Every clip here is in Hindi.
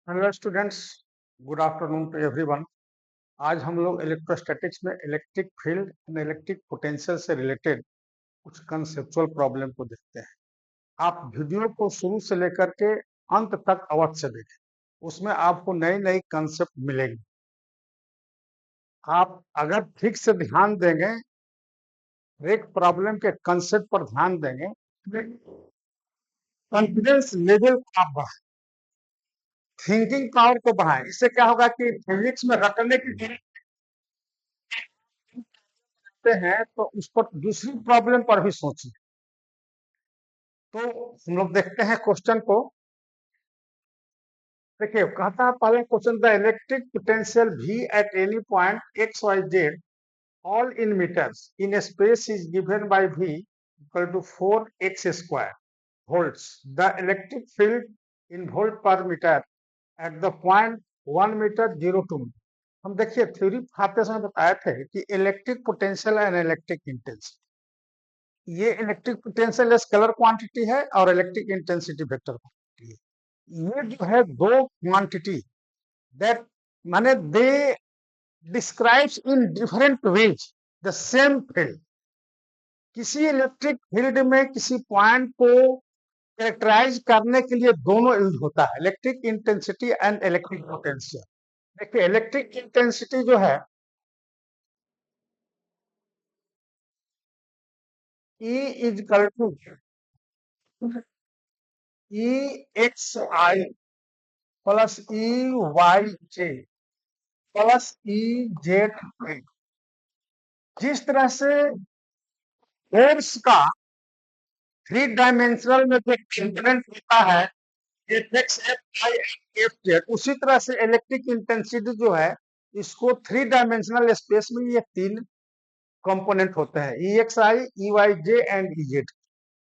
Hello students, good afternoon to everyone. आज हम लोग इलेक्ट्रोस्टैटिक्स में electric field and electric potential से रिलेटेड कुछ कंसेप्चुअल प्रॉब्लम को देखते हैं। आप वीडियो को शुरू से लेकर के अंत तक अवश्य देखें, उसमें आपको नई नई कंसेप्ट मिलेंगे। आप अगर ठीक से ध्यान देंगे, एक प्रॉब्लम के कंसेप्ट पर ध्यान देंगे, कॉन्फिडेंस लेवल को आप बढ़ाएं, थिंकिंग पावर को बढ़ाएं। इससे क्या होगा कि फिजिक्स में रटने की हैं तो उस पर दूसरी प्रॉब्लम पर भी सोचिए। तो हम लोग देखते हैं क्वेश्चन को। देखिए, कहता है पहला question, the electric potential V at any point x y z all in meters in space is given by V equal to 4x square volts. The electric field in volt per meter at the point 1 meter 0 2 meter. हम देखिए थ्योरी पढ़ाते समय बताए थे कि electric potential and electric intensity, ये इलेक्ट्रिक पोटेंशियल स्केलर क्वांटिटी है और इलेक्ट्रिक इंटेंसिटी वेक्टर क्वांटिटी है। ये जो है दो क्वांटिटी दैट माने they describes in different ways the same field. किसी इलेक्ट्रिक फील्ड में किसी पॉइंट को कैरेक्टराइज करने के लिए दोनों यूज होता है, electric intensity and electric potential. देखिए, इलेक्ट्रिक इंटेंसिटी जो है E is equal to E x i plus E Y j plus E z i. जिस तरह से फोर्स का थ्री डायमेंशनल में जो कंपोनेंट होता है F x F y F z, उसी तरह से इलेक्ट्रिक इंटेंसिटी जो है इसको थ्री डायमेंशनल स्पेस में ये तीन कंपोनेंट होते हैं, E x I, E Y J and E Z.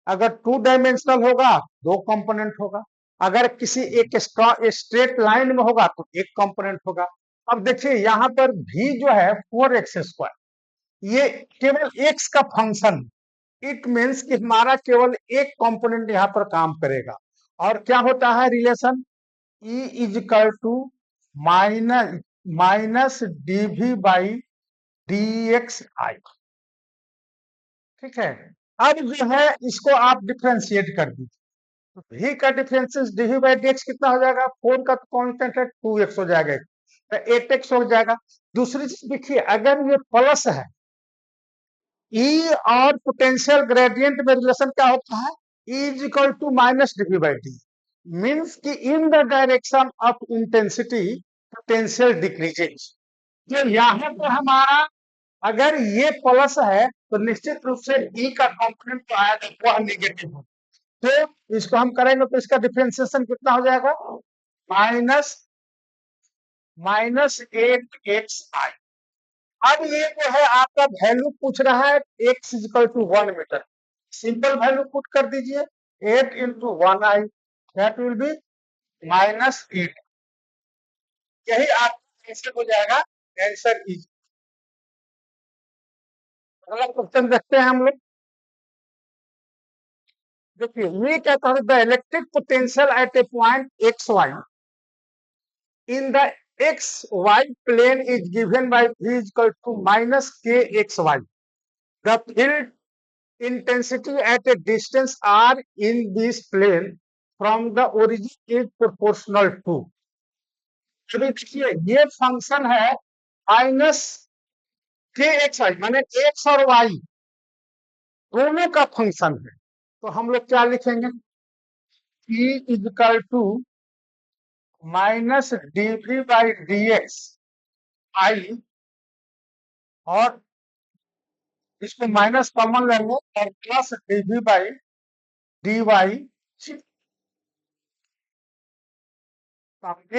अगर टू डायमेंशनल होगा दो कंपोनेंट होगा, अगर किसी एक स्ट्रेट लाइन में होगा तो एक कंपोनेंट होगा। अब देखिए यहाँ पर भी जो है 4x स्क्वायर, ये केवल x का फंक्शन, इट मीन्स कि हमारा केवल एक कंपोनेंट यहाँ पर काम करेगा। और क्या होता है relation, E is equal to minus minus dv by dxi। ठीक है, अब जो है इसको आप डिफ्रेंशिएट कर दीजिए। तो v का डिफरेंशियल dv बाई dx कितना हो जाएगा, 4 का कांस्टेंट है 2x हो जाएगा, तो 8x हो जाएगा। दूसरी चीज देखिए, अगर ये प्लस है, E और पोटेंशियल ग्रेडियंट में रिलेशन क्या होता है, E is equal to minus dv by D, means कि in the direction of intensity potential decreases. तो यहाँ पर हमारा अगर ये प्लस है तो निश्चित रूप से E का कंपोनेंट तो आएगा वह निगेटिव हो, तो इसको हम करेंगे तो इसका डिफरेंशिएशन कितना हो जाएगा, माइनस माइनस 8xi। अब ये जो है आपका वैल्यू पूछ रहा है x equal to 1 meter, simple value put कर दीजिए, 8 into 1i, that will B -8। यही आपका आंसर हो जाएगा, आंसर इज। अगला क्वेश्चन देखते हैं हम लोग। देखिए ये कहता है the electric potential at a point x y in the xy plane is given by v is equal to minus kxy. The field intensity at a distance r in this plane from the origin is proportional to। अभी देखिए ये फंक्शन है माइनस के एक्स वाई, माने एक्स और वाई दोनों का फंक्शन है। तो हम लोग क्या लिखेंगे, E is equal to minus dv by dx i, और इसको माइनस कॉमन लेंगे और plus dv by dy।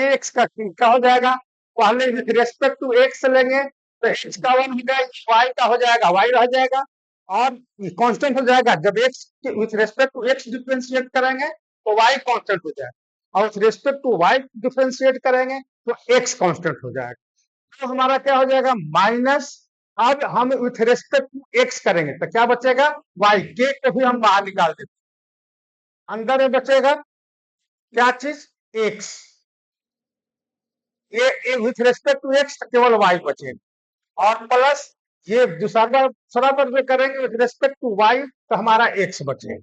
X का क्या हो जाएगा, पहले विथ रेस्पेक्ट टू एक्स लेंगे तो एक्स का 1 हो जाएगा, वाई का हो जाएगा वाई रह जाएगा और कांस्टेंट हो जाएगा। जब x with respect to x differentiate करेंगे तो वाई कांस्टेंट हो जाएगा, और with respect to y differentiate करेंगे तो एक्स कांस्टेंट हो जाएगा। तो हमारा क्या हो जाएगा माइनस, अब हम विथ रेस्पेक्ट टू एक्स करेंगे तो क्या बचेगा, वाई के को भी हम बाहर निकाल देते, अंदर में बचेगा क्या चीज, एक्स। ये विथ रिस्पेक्ट टू एक्स केवल वाई बचेगा, और प्लस ये दूसरा बराबर में करेंगे विथ रिस्पेक्ट टू वाई तो हमारा एक्स बचेगा।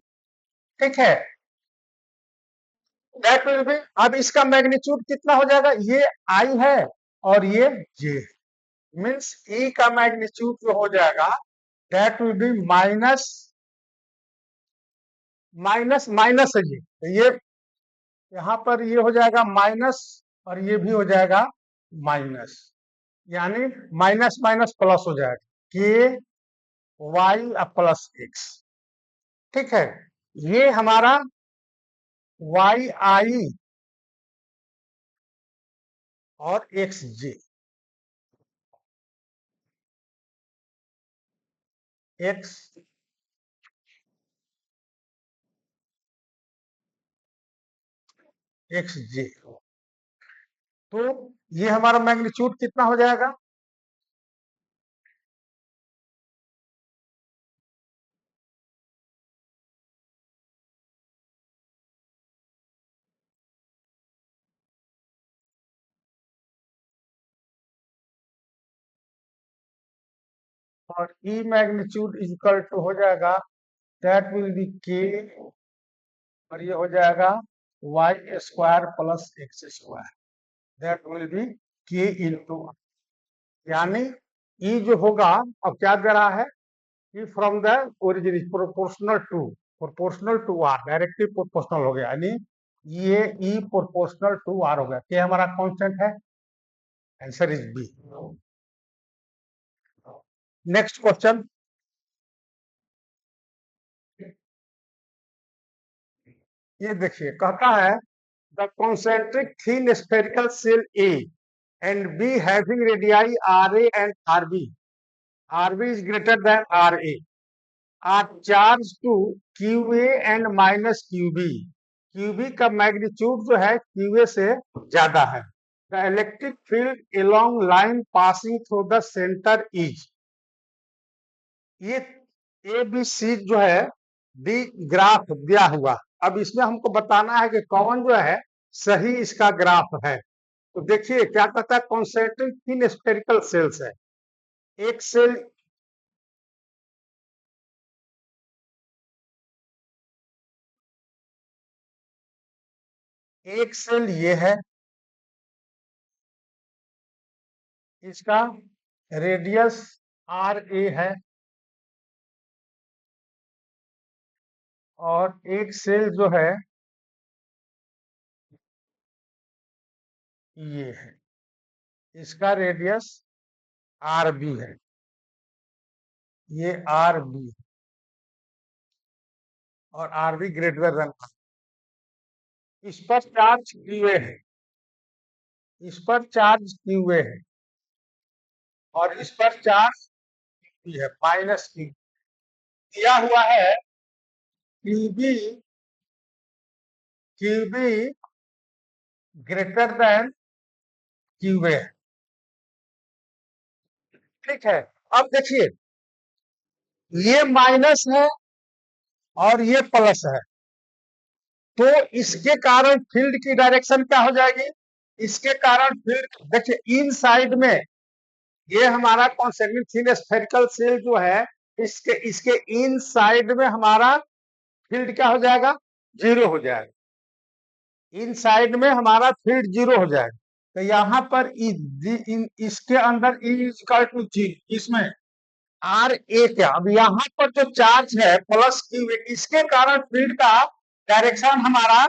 ठीक है, दैट विल बी, अब इसका मैग्नीट्यूड कितना हो जाएगा, ये आई है और ये जे, मीन्स ई का मैग्नीट्यूड जो हो जाएगा that will be minus minus minus है जी, तो ये यहाँ पर ये हो जाएगा माइनस और ये भी हो जाएगा माइनस, यानी माइनस माइनस प्लस हो जाएगा के वाई प्लस एक्स। ठीक है, ये हमारा वाई आई और एक्स जे, एक्स एक्स जे, तो ये हमारा मैग्नीट्यूड कितना हो जाएगा, और ई मैग्नीट्यूड इज इक्वल टू हो जाएगा दैट विल बी के, और ये हो जाएगा y square plus x square, that will be K into, यानी ई जो होगा, अब क्या दे रहा है कि from the origin is proportional to r, directly proportional हो गया, यानी ये ई प्रोपोर्शनल टू आर हो गया, के हमारा कांस्टेंट है, answer is B. Next question, ये देखिए कहता है the concentric thin spherical shell A and B having radii RA and RB, RB is greater than RA, are charged to QA and minus QB, QB का मैग्नीट्यूड जो है QA से ज्यादा है, the electric field along line passing through the center is, ये ए बी सी जो है डी ग्राफ दिया हुआ, अब इसमें हमको बताना है कि कौन जो है सही इसका ग्राफ है। तो देखिए क्या कहता है, कॉन्सेंट्रिक थीन स्फेरिकल सेल्स है, एक सेल, एक सेल ये है, इसका रेडियस आर ए है, और एक सेल जो है ये है, इसका रेडियस आर बी है, ये आर बी, और आर बी ग्रेटर देन, इस पर चार्ज क्यूए है, इस पर चार्ज क्यूए है, और इस पर चार्ज भी है माइनस क्यू, दिया हुआ है QB, QB greater than QA. ठीक है, अब देखिए ये माइनस है और ये प्लस है, तो इसके कारण फील्ड की डायरेक्शन क्या हो जाएगी, इसके कारण फील्ड देखिए इन साइड में, ये हमारा कॉन्सेंट्रिक थीन स्फेरिकल सेल जो है, इसके इसके इन साइड में हमारा फील्ड क्या हो जाएगा, जीरो हो जाएगा, इन साइड में हमारा फील्ड जीरो हो जाएगा, तो यहाँ पर इसके अंदर ई, इसमें आर ए क्या, अब यहाँ पर जो चार्ज है प्लस क्यू, इसके कारण फील्ड का डायरेक्शन हमारा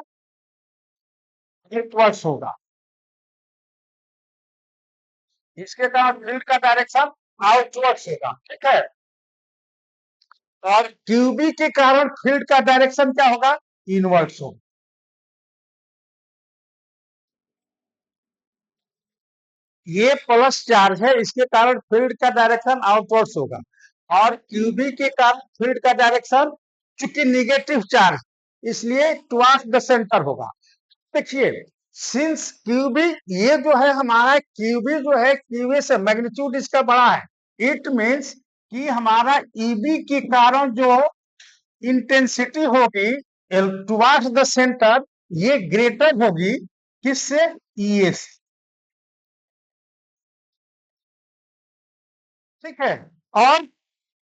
इनवर्स होगा, इसके कारण फील्ड का डायरेक्शन आउटवर्ड्स होगा। ठीक है, और क्यूबी के कारण फील्ड का डायरेक्शन क्या होगा, इनवर्स होगा, ये प्लस चार्ज है, इसके कारण फील्ड का डायरेक्शन आउटवर्ड्स होगा, और क्यूबी के कारण फील्ड का डायरेक्शन चूंकि निगेटिव चार्ज, इसलिए टुवर्ड्स द सेंटर होगा। देखिए सिंस क्यूबी, ये जो है हमारा क्यूबी जो है क्यूए से मैग्नीट्यूड इसका बड़ा है, इट मीन्स कि हमारा ईबी के कारण जो इंटेंसिटी होगी टुवर्ड्स द सेंटर, ये ग्रेटर होगी किससे, ईए से, ठीक है, और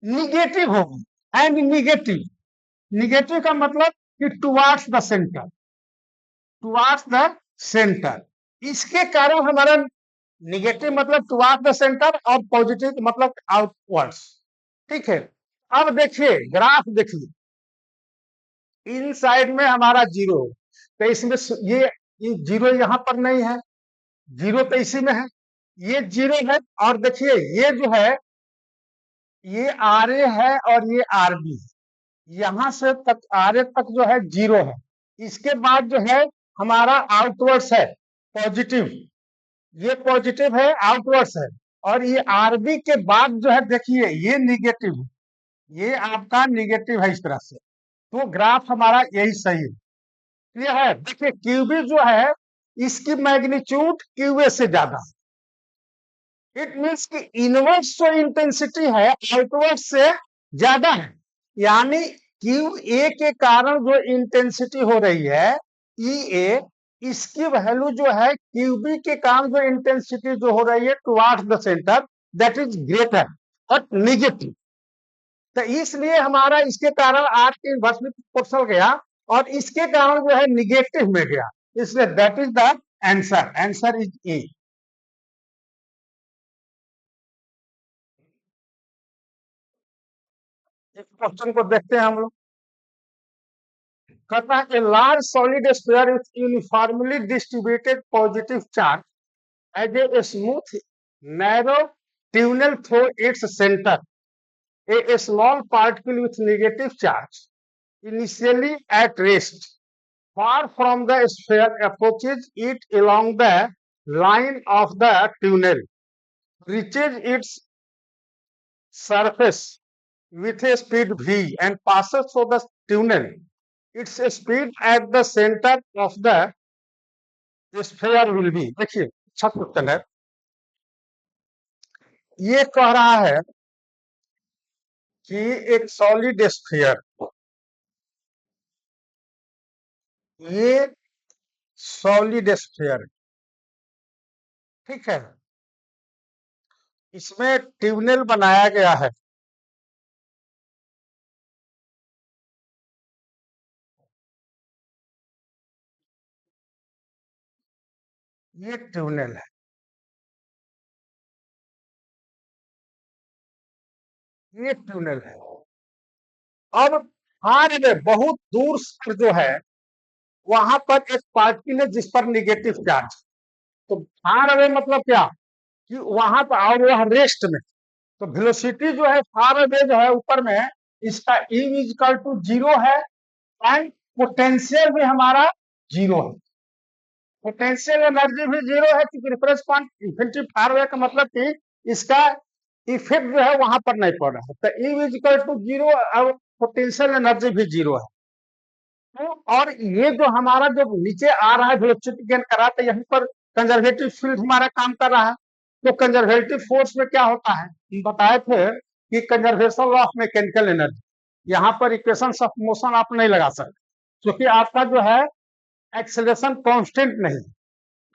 निगेटिव होगी, एंड निगेटिव, निगेटिव का मतलब कि towards the centre, towards the centre, इसके कारण हमारा निगेटिव मतलब टुवार्ड्स द सेंटर और पॉजिटिव मतलब आउटवर्ड्स। ठीक है, अब देखिए ग्राफ देखिए, इन साइड में हमारा जीरो, तो इसमें ये जीरो यहाँ पर नहीं है, जीरो तो इसी में है, ये जीरो है, और देखिए ये जो है ये आर ए है और ये आर बी, यहां से तक आर ए तक जो है जीरो है, इसके बाद जो है हमारा आउटवर्ड्स है पॉजिटिव, ये पॉजिटिव है आउटवर्ड्स है, और ये आरबी के बाद जो है देखिए ये निगेटिव है, ये आपका निगेटिव है इस तरह से, तो ग्राफ हमारा यही सही है। क्लियर है, देखिए क्यूबी जो है इसकी मैग्नीट्यूड क्यूए से ज्यादा है, इट मीन्स कि इनवर्स जो इंटेंसिटी है आउटवर्ड से ज्यादा है, यानी क्यू ए के कारण जो इंटेंसिटी हो रही है ई ए, इसकी वैल्यू जो है क्यूबी के कारण जो इंटेंसिटी जो हो रही है towards the centre that is greater but negative, तो इसलिए हमारा इसके कारण आर के इनवर्स में प्रोपोर्शनल गया और इसके कारण जो है निगेटिव में गया, इसलिए that is the answer, answer is ए। इस क्वेश्चन को देखते हैं हम लोग, कहता है a large solid sphere with uniformly distributed positive charge as a smooth, narrow tunnel through its center. A small particle with negative charge, initially at rest, far from the sphere, approaches it along the line of the tunnel, reaches its surface with a speed v and passes through the tunnel. Its speed at the center of the sphere will be, देखिए अच्छा क्वेश्चन है, ये कह रहा है कि एक सॉलिड स्फीयर, ये सॉलिड स्फीयर, ठीक है, इसमें ट्यूबनेल बनाया गया है, ये ट्यूबनेल है, ये ट्यूबनेल है। अब हार में बहुत दूर से जो है वहां पर एक पार्टिकल है जिस पर निगेटिव चार्ज, तो फार अवे मतलब क्या कि वहां पर और वह रेस्ट में, तो वेलोसिटी जो है फार अवे जो है ऊपर में इसका ई इक्वल टू जीरो है, एंड पोटेंशियल भी हमारा जीरो है, पोटेंशियल एनर्जी भी जीरो है क्योंकि reference point infinity far away का मतलब कि इसका इफेक्ट जो है वहां पर नहीं पड़ रहा है, तो ई इक्वल टू जीरो और पोटेंशियल एनर्जी भी जीरो है। तो और ये जो हमारा जो नीचे आ रहा है वेलोसिटी गेन कर रहा है, तो यहीं पर कंजर्वेटिव फील्ड हमारा काम कर रहा है, तो कंजर्वेटिव फोर्स में क्या होता है, हम बताए थे कि conservation law of mechanical energy, यहाँ पर इक्वेशन ऑफ मोशन आप नहीं लगा सकते क्योंकि आपका जो है एक्सेलरेशन कांस्टेंट नहीं,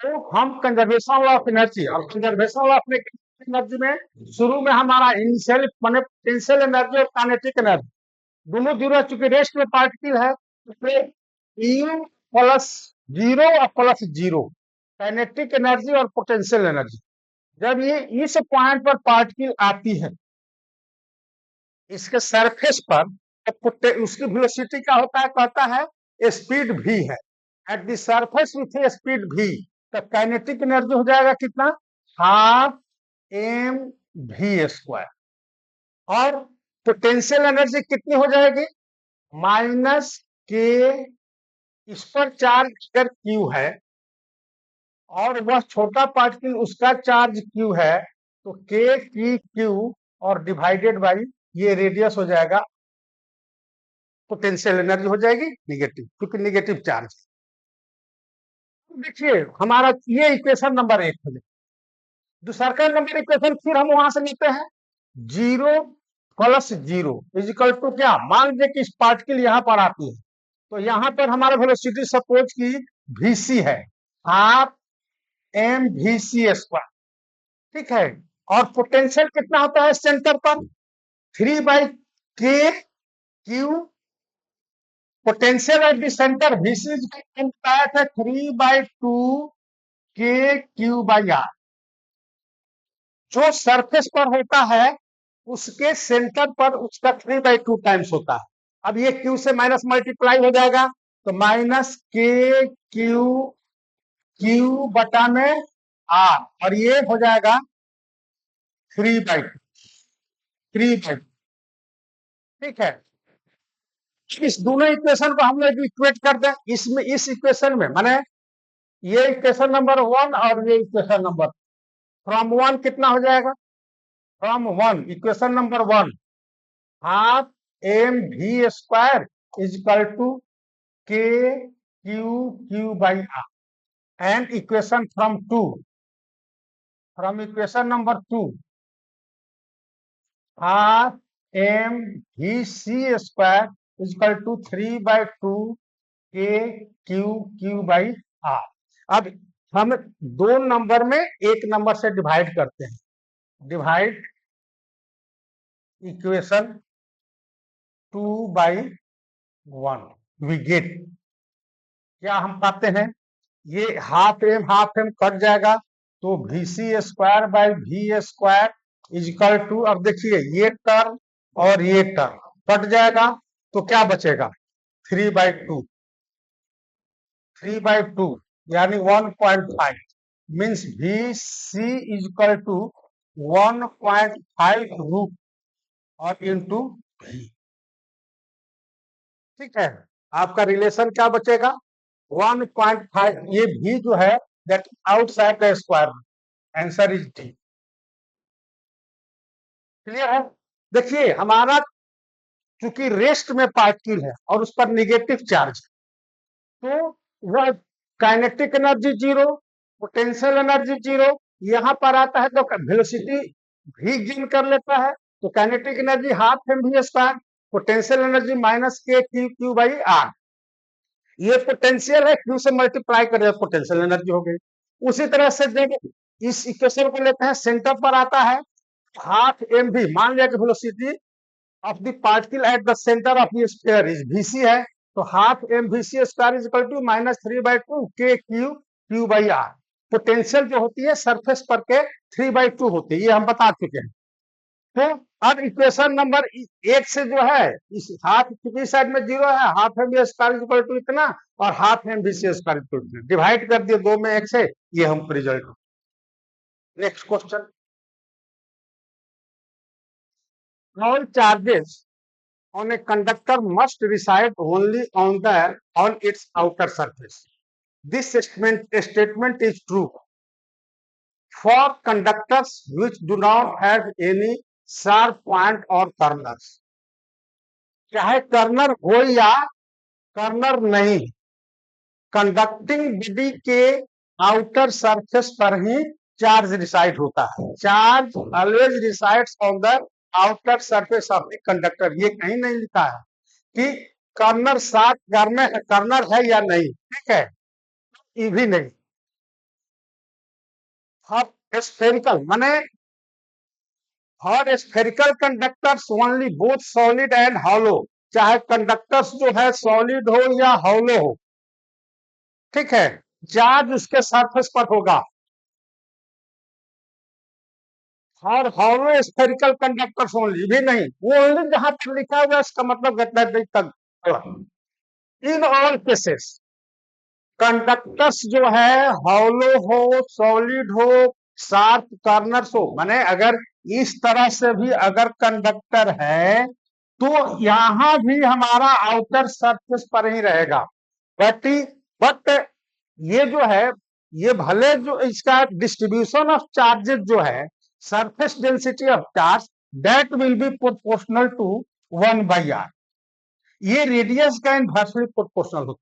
तो हम कंजर्वेशन लॉ ऑफ एनर्जी और conservation law of mechanical energy में शुरू में हमारा इनिशियल माने पोटेंशियल एनर्जी और काइनेटिक एनर्जी दोनों जीरो, चूंकि रेस्ट में पार्टिकल है यू प्लस जीरो और प्लस जीरो, काइनेटिक एनर्जी और पोटेंशियल एनर्जी, जब ये इस पॉइंट पर पार्टिकल आती है इसके सरफेस पर, तो उसकी वेलोसिटी क्या होता है, कहता है स्पीड v है, at the surface with speed v, तो काइनेटिक एनर्जी हो जाएगा कितना, हाफ एम वी स्क्वायर, और पोटेंशियल एनर्जी कितनी हो जाएगी, माइनस के, इस पर चार्ज अगर क्यू है और वह छोटा पार्टिकल उसका चार्ज क्यू है, तो के की क्यू और डिवाइडेड बाई ये रेडियस हो जाएगा, पोटेंशियल एनर्जी हो जाएगी निगेटिव क्योंकि निगेटिव चार्ज। देखिए हमारा ये इक्वेशन नंबर 1 हो जाए, दूसरा नंबर इक्वेशन फिर हम वहां से लेते हैं, zero plus zero is equal to क्या, मान लीजिए कि इस पार्टिकल यहाँ पर आती है, तो यहाँ पर हमारा वेलोसिटी सपोज की vc है, half m v c square, ठीक है, और पोटेंशियल कितना होता है सेंटर पर 3/k Q potential at the centre VC बताया था 3/2 k Q/R जो सरफेस पर होता है उसके सेंटर पर उसका 3/2 टाइम्स होता है। अब ये Q से माइनस मल्टीप्लाई हो जाएगा तो -KQ बटा में R और ये हो जाएगा 3/2 ठीक है। इस दोनों इक्वेशन को हम लोग इक्वेट कर दें इसमें इस इक्वेशन में माने ये इक्वेशन नंबर 1 और ये इक्वेशन नंबर फ्रॉम 1 कितना हो जाएगा from 1 equation number 1 half mv² is equal to KQ/R and equation from equation number 2 half mvc² is equal to 3/2 KQ/R। अब हम दो नंबर में एक नंबर से डिवाइड करते हैं डिवाइड इक्वेशन 2/1 वी गेट क्या हम पाते हैं ये हाफ एम कट जाएगा तो VC² इज इक्वल टू अब देखिए ये टर्म और ये टर्म कट जाएगा तो क्या बचेगा 3/2 यानी 1.5 means VC is equal to 1.5 root और इंटू V ठीक है। आपका रिलेशन क्या बचेगा 1.5 ये भी जो है that outside the square answer is D clear है। देखिए हमारा चूंकि रेस्ट में पार्टिकल है और उस पर निगेटिव चार्ज तो वह kinetic energy zero potential energy zero यहां पर आता है तो वेलोसिटी भी गेन कर लेता है तो kinetic energy half mv² potential energy -KQ/R ये पोटेंशियल है Q से मल्टीप्लाई कर पोटेंशियल एनर्जी हो गई। उसी तरह से देखिए इस इक्वेशन को लेते हैं सेंटर पर आता है हाफ mv मान लिया कि velocity of the particle at the centre of the sphere is VC है तो half mvc² is equal to -3/2 KQ/R potential जो होती है सरफेस पर के 3/2 होती है ये हम बता चुके हैं। तो अब इक्वेशन नंबर 1 से जो है इस हाफ की साइड में जीरो है half mv² is equal to इतना और हाफ mvc² इक्वल टू इतना डिवाइड कर दिए 2 में 1 से ये हमको result. Next question all charges on a conductor must reside only on its outer surface. This statement is true for conductors which do not have any sharp point or corners. चाहे कर्नर हो या कर्नर नहीं कंडक्टिंग बॉडी के आउटर सरफेस पर ही चार्ज रिसाइड होता है। Charge always resides on the outer surface of the conductor ये कहीं नहीं लिखा है कि कर्नर साथ कर्नर है या नहीं ठीक है ये भी नहीं। स्फेरिकल माने for spherical conductors only both solid and hollow चाहे कंडक्टर्स जो है सॉलिड हो या हॉलो हो ठीक है चार्ज उसके सरफेस पर होगा और हॉलो स्फेरिकल कंडक्टर्स ओनली भी नहीं वो ओनली जहां पर लिखा हुआ इसका मतलब इन ऑल केसेस कंडक्टर्स जो है हॉलो हो सॉलिड हो शार्प कॉर्नर्स हो माने अगर इस तरह से भी अगर कंडक्टर है तो यहां भी हमारा आउटर सरफेस पर ही रहेगा बट ये जो है ये भले जो इसका डिस्ट्रीब्यूशन ऑफ चार्जेस जो है surface density of charge that will be proportional to 1/r ये रेडियस का इनवर्सली प्रोपोर्शनल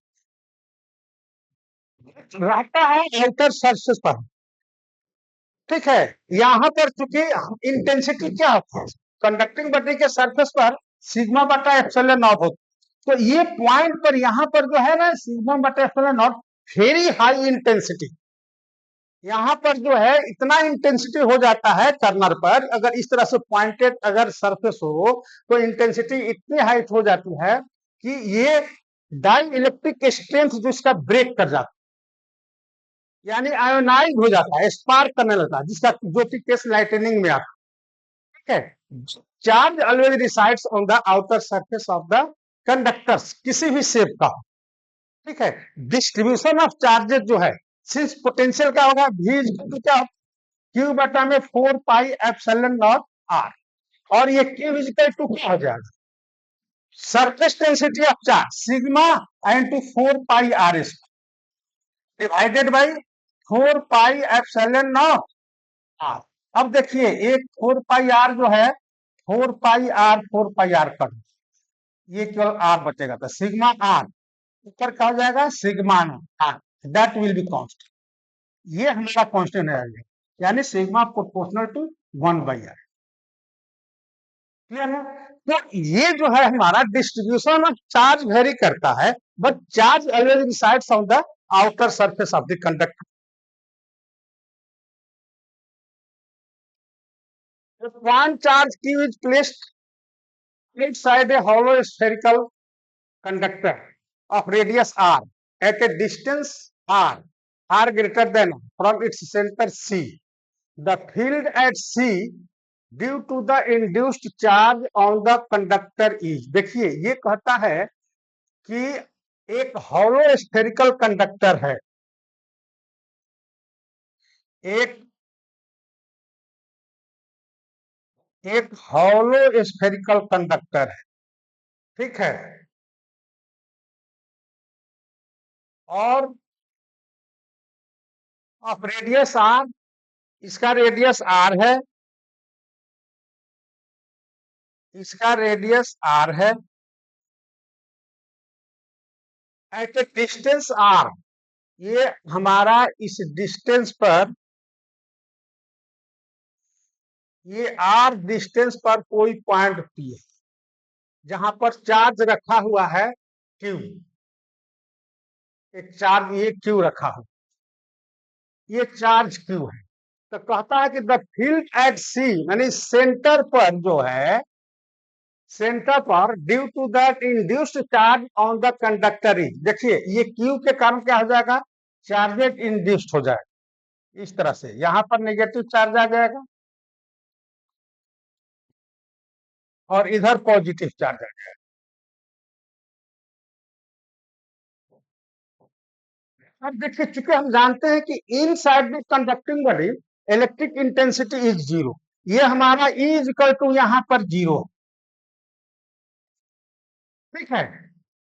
रहता है आउटर सरफेस पर ठीक है। यहां पर चूंकि इंटेंसिटी क्या होती है कंडक्टिंग बॉडी के सरफेस पर सिग्मा बटा एप्सिलॉन नॉट होती तो ये पॉइंट पर यहां पर जो है ना सिग्मा बटा epsilon not very high intensity यहाँ पर जो है इतना इंटेंसिटी हो जाता है कर्नर पर, अगर इस तरह से पॉइंटेड अगर सरफेस हो तो इंटेंसिटी इतनी हाइट हो जाती है कि ये डाई इलेक्ट्रिक स्ट्रेंथ जो इसका ब्रेक कर जाता है, यानी आयोनाइज हो जाता है, स्पार्क करने लगता है, जिसका जो कि केस लाइटनिंग में आता है। ठीक है, charge always resides on the outer surface of the conductors, किसी भी शेप का। ठीक है, डिस्ट्रीब्यूशन ऑफ चार्जेस जो है, सिंस पोटेंशियल क्या होगा, भी क्या, क्यू बटा में 4 पाई एप्सिलॉन नॉट आर, और ये क्यू इक्वल टू क्या हो जाएगा, surface density of charge sigma into 4 pi r square divided by 4 pi epsilon naught r. अब देखिए एक 4 पाई आर जो है, 4 पाई आर कर, ये केवल आर बचेगा, तो सिग्मा आर ऊपर क्या हो जाएगा, sigma r, that will be constant, ये हमारा कांस्टेंट है, यानी sigma proportional to 1/r। Clear है, तो ये जो है हमारा डिस्ट्रीब्यूशन ऑफ चार्ज वेरी करता है, but charge always resides on the outer surface of the conductor. One charge Q is placed inside a hollow spherical conductor of radius r at a distance r greater than from its center C. The field at C due to the induced charge on the conductor is, देखिए ये कहता है कि एक हॉलो स्फेरिकल कंडक्टर है, एक एक हॉलो स्फेरिकल कंडक्टर है। ठीक है, और ऑफ रेडियस आर, इसका रेडियस आर है, इसका रेडियस आर है, एट ए डिस्टेंस आर, ये हमारा इस डिस्टेंस पर, ये आर डिस्टेंस पर कोई पॉइंट पी है जहां पर चार्ज रखा हुआ है क्यू, एक चार्ज ये क्यू रखा हुआ, ये चार्ज क्यू है। तो कहता है कि द फील्ड एट सी, यानी सेंटर पर जो है, सेंटर पर due to that induced charge on the conductor is, देखिए ये क्यू के कारण क्या हो जाएगा, चार्जेज इंड्यूस्ड हो जाएगा, इस तरह से यहां पर नेगेटिव चार्ज आ जाएगा और इधर पॉजिटिव चार्ज आ जाएगा। अब देखिए चूंकि हम जानते हैं कि inside the conducting body electric intensity is zero, ये हमारा ई इज इक्वल टू यहां पर जीरो। ठीक है,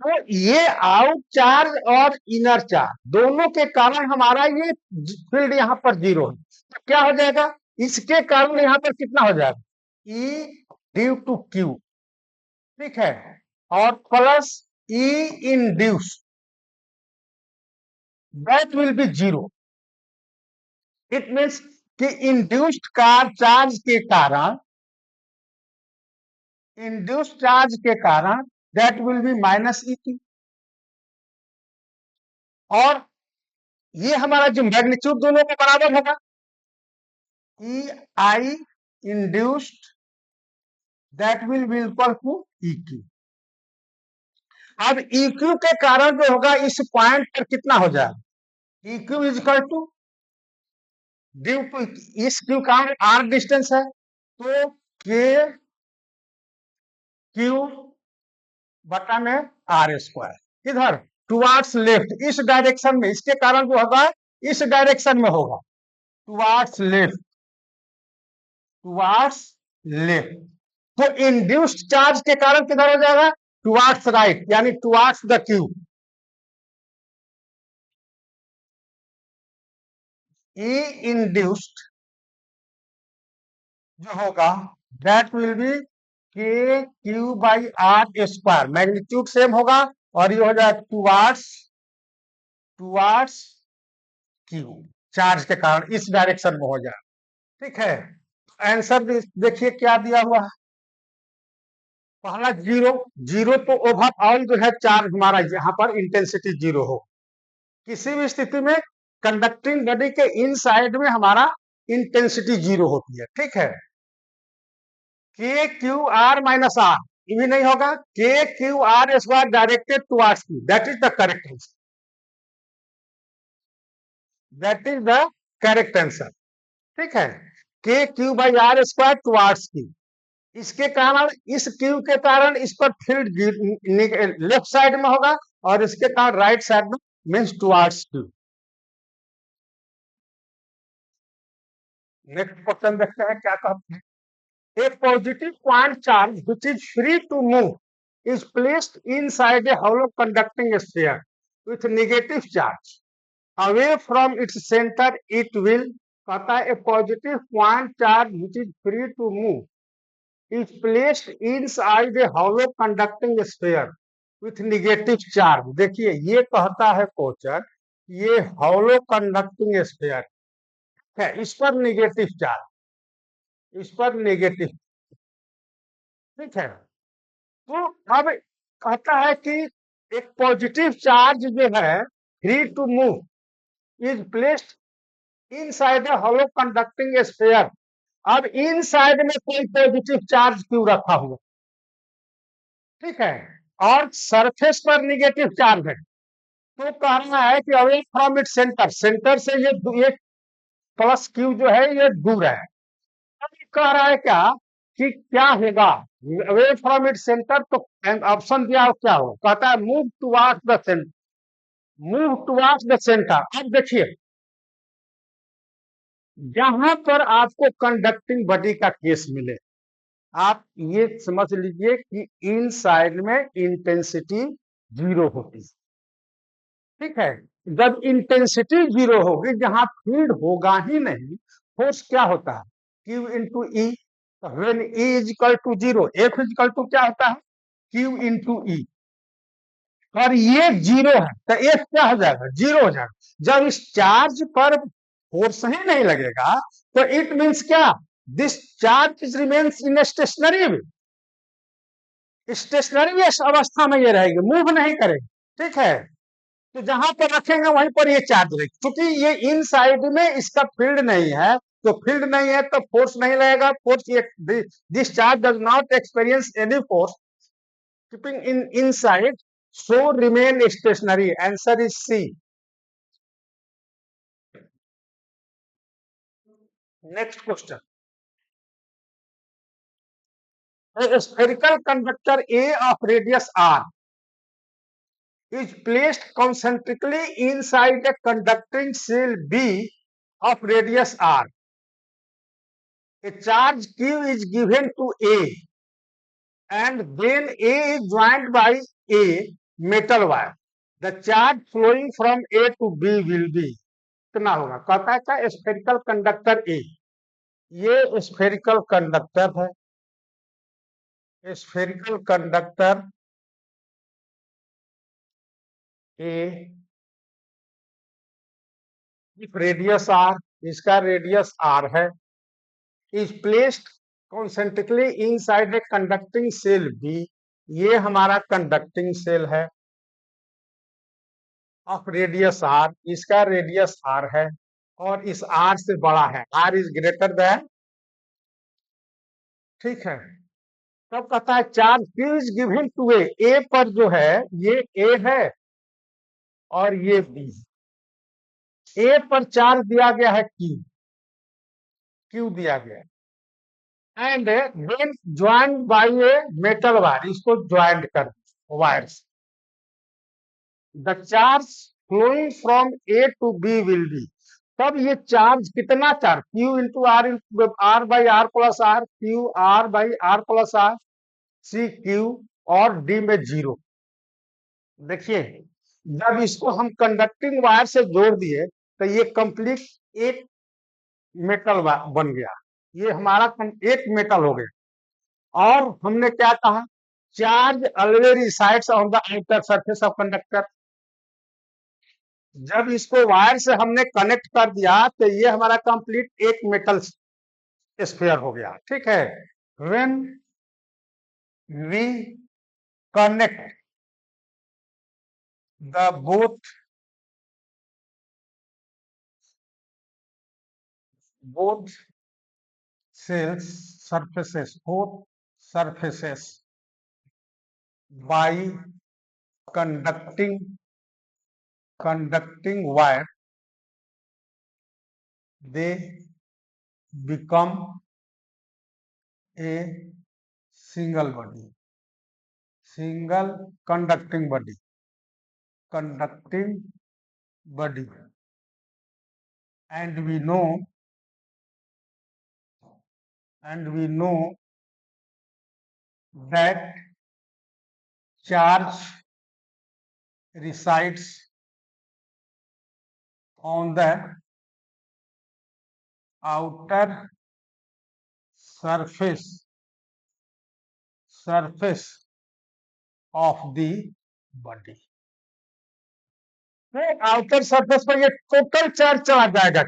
तो ये आउट चार्ज और इनर चार्ज दोनों के कारण हमारा ये फील्ड यहाँ पर जीरो है, तो क्या हो जाएगा, इसके कारण यहाँ पर कितना हो जाएगा, ई ड्यू टू क्यू। ठीक है, और plus E induce, that will be zero. It means कि इंड्यूस्ड कार चार्ज के कारण, इंड्यूस्ड चार्ज के कारण that will be minus E Q, और ये हमारा जो मैग्नीट्यूड दोनों के बराबर होगा, E I induced that will be equal to E Q. अब ई क्यू के कारण जो होगा इस पॉइंट पर कितना हो जाएगा, E Q is equal to due to, इस क्यू का आर डिस्टेंस है, तो के क्यू बटा में आर स्क्वायर, इधर टुवार्ड्स लेफ्ट, इस डायरेक्शन में, इसके कारण जो होगा इस डायरेक्शन में होगा, टुवार्ड्स लेफ्ट, टुवार्ड्स लेफ्ट। तो इंड्यूस्ड चार्ज के कारण किधर हो जाएगा, टुवार्ड्स राइट, यानी towards the Q. E induced जो होगा that will be K Q by r square, magnitude same होगा, और ये हो जाएगा टुवार्ड्स, टुवार्ड्स क्यू, चार्ज के कारण इस डायरेक्शन में हो जाए। ठीक है, आंसर देखिए क्या दिया हुआ है, पहला जीरो, जीरो तो ओवरऑल जो है चार्ज हमारा यहाँ पर इंटेंसिटी जीरो हो, किसी भी स्थिति में कंडक्टिंग बॉडी के इन साइड में हमारा इंटेंसिटी जीरो होती है, ठीक है। K Q are minus are, ये भी नहीं होगा, K Q r square directed towards Q, that is the correct answer, that is the correct answer, ठीक है। K Q by r square towards Q, इसके कारण, इस क्यू के कारण इस पर फील्ड लेफ्ट साइड में होगा और इसके कारण राइट साइड में, means towards Q. Next question देखते हैं क्या कहते हैं। A positive point charge which is free to move is placed inside a hollow conducting sphere with negative charge. Away from its center, it will, कहता है, a positive point charge which is free to move is placed inside a hollow conducting sphere with negative charge. देखिए ये कहता है क्वेश्चन, ये hollow conducting sphere है, इस पर नेगेटिव चार्ज, इस पर नेगेटिव, ठीक है। तो अब कहता है कि एक पॉजिटिव चार्ज जो है free to move is placed inside a hollow conducting sphere. अब इनसाइड में कोई पॉजिटिव चार्ज क्यों रखा हुआ, ठीक है, और सरफेस पर निगेटिव चार्ज है, तो कहना है कि away from it centre, centre से ये प्लस क्यू जो है ये दूर है। कह रहा है क्या कि क्या होगा अवे फ्रॉम इट सेंटर, तो ऑप्शन दिया क्या हो, कहता है move towards the centre, move towards the centre. अब देखिए जहां पर आपको कंडक्टिंग बॉडी का केस मिले, आप ये समझ लीजिए कि इन साइड में इंटेंसिटी जीरो होती है, ठीक है। जब इंटेंसिटी जीरो होगी, जहां फील्ड होगा ही नहीं, फोर्स क्या होता है, Q into E. When E is equal to zero, F is equal to क्या होता है, क्यू इंटू ई, और ये जीरो है तो एफ क्या हो जाएगा, जीरो हो जाएगा। जब इस चार्ज पर फोर्स ही नहीं लगेगा तो इट मीन्स क्या, this charge remains in stationary, stationary अवस्था में ये रहेगी, मूव नहीं करेगी, ठीक है। तो जहां पर रखेंगे वहीं पर ये चार्ज रहेगी, क्योंकि ये इन साइड में इसका फील्ड नहीं है, तो फील्ड नहीं है तो फोर्स नहीं लगेगा, force this charge does not experience any force keeping in inside, so remain stationary. Answer is C. Next question. A spherical conductor A of radius R is placed concentrically inside a conducting shell B of radius R. A charge Q is given to A and then A is joined by a metal wire. The charge flowing from A to B will be कितना होगा, कहता है क्या, स्फेरिकल कंडक्टर ए, ये स्फेरिकल कंडक्टर है, spherical conductor A, radius are, इसका रेडियस आर है, is placed concentrically inside a conducting shell B, ये हमारा कंडक्टिंग सेल है, ऑफ रेडियस आर, इसका रेडियस आर है और इस आर से बड़ा है, आर इज ग्रेटर देन, ठीक है। तब कहता है charge Q is given to A, A पर जो है ये ए है और ये बी, ए पर चार्ज दिया गया है क्यू, क्यू दिया गया है, and then joint by a metal wire, इसको ज्वाइंट कर wires, the charge flowing from A to B will be, तब ये चार्ज कितना charge, Q into r, r by r plus r, Q r by r plus r, C Q और डी में जीरो। देखिए जब इसको हम कंडक्टिंग वायर से जोड़ दिए तो ये कंप्लीट एक मेटल बन गया, ये हमारा एक मेटल हो गया। और हमने क्या कहा, charge always resides on the outer surface of conductor, जब इसको वायर से हमने कनेक्ट कर दिया तो ये हमारा कंप्लीट एक मेटल स्फीयर हो गया, ठीक है। When we connect the both both cells surfaces, both surfaces by conducting wire, they become a single body, single conducting body, and we know that charge resides on the outer surface of the body. Outer surface पर ये टोटल चार्ज चला जाएगा,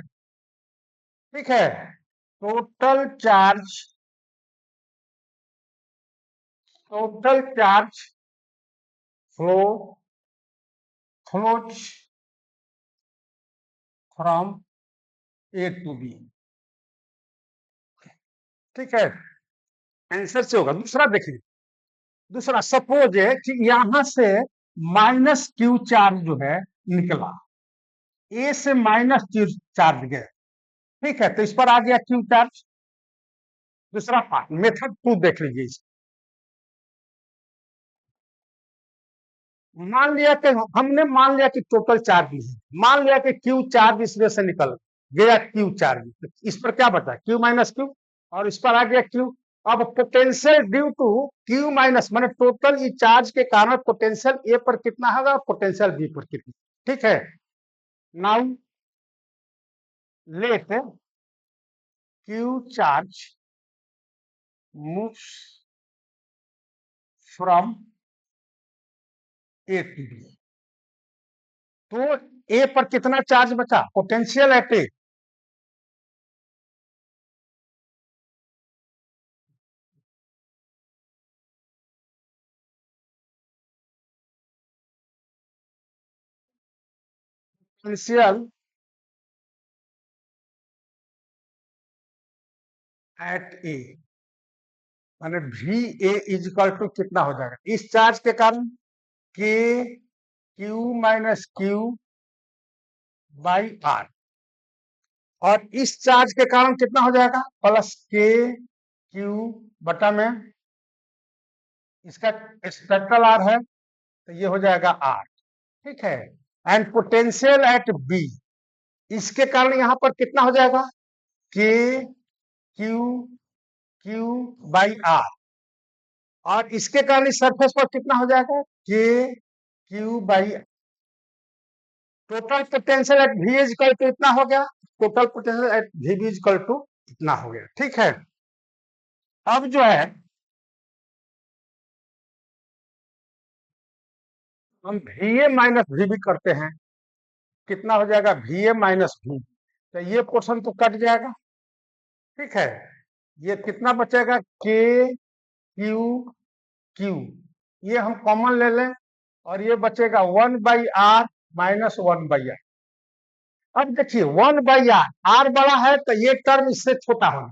ठीक है। Total charge flows from A to B, ठीक है। आंसर से होगा। दूसरा देखिए, दूसरा सपोज है कि यहां से माइनस क्यू चार्ज जो है निकला, ए से माइनस क्यू चार्ज गया, ठीक है। तो इस पर आ गया क्यू चार्ज। दूसरा पार्ट मेथड 2 देख लीजिए। मान लिया कि टोटल चार्ज नहीं, मान लिया कि क्यू चार्ज इसमें से निकल गया, क्यू चार्ज, इस पर क्या बचा, क्यू माइनस क्यू, और इस पर आ गया क्यू। अब potential due to Q minus, माने टोटल ये चार्ज के कारण पोटेंशियल ए पर कितना होगा, पोटेंशियल बी पर कितना, ठीक है। Now let Q charge moves from A to B, तो ए पर कितना चार्ज बचा, potential at A, potential at A, माने V A is equal to कितना हो जाएगा, इस चार्ज के कारण के Q minus Q by R, और इस चार्ज के कारण कितना हो जाएगा, प्लस के क्यू बटा में इसका स्पेक्ट्रल आर है, तो ये हो जाएगा आर, ठीक है। एंड पोटेंशियल एट बी, इसके कारण यहां पर कितना हो जाएगा, के क्यू बाई आर, और इसके कारण इस सरफेस पर कितना हो जाएगा, K Q by, total potential at V is equal to इतना हो गया, total potential at V is equal to इतना हो गया, ठीक है। अब जो है हम वी ए माइनस वी भी करते हैं, कितना हो जाएगा, वी ए माइनस वी, तो ये पोर्शन तो कट जाएगा, ठीक है। ये कितना बचेगा, के क्यू क्यू, ये हम कॉमन ले लें, और ये बचेगा 1/r माइनस 1/r। अब देखिए 1/r, आर बड़ा है तो ये टर्म इससे छोटा होगा,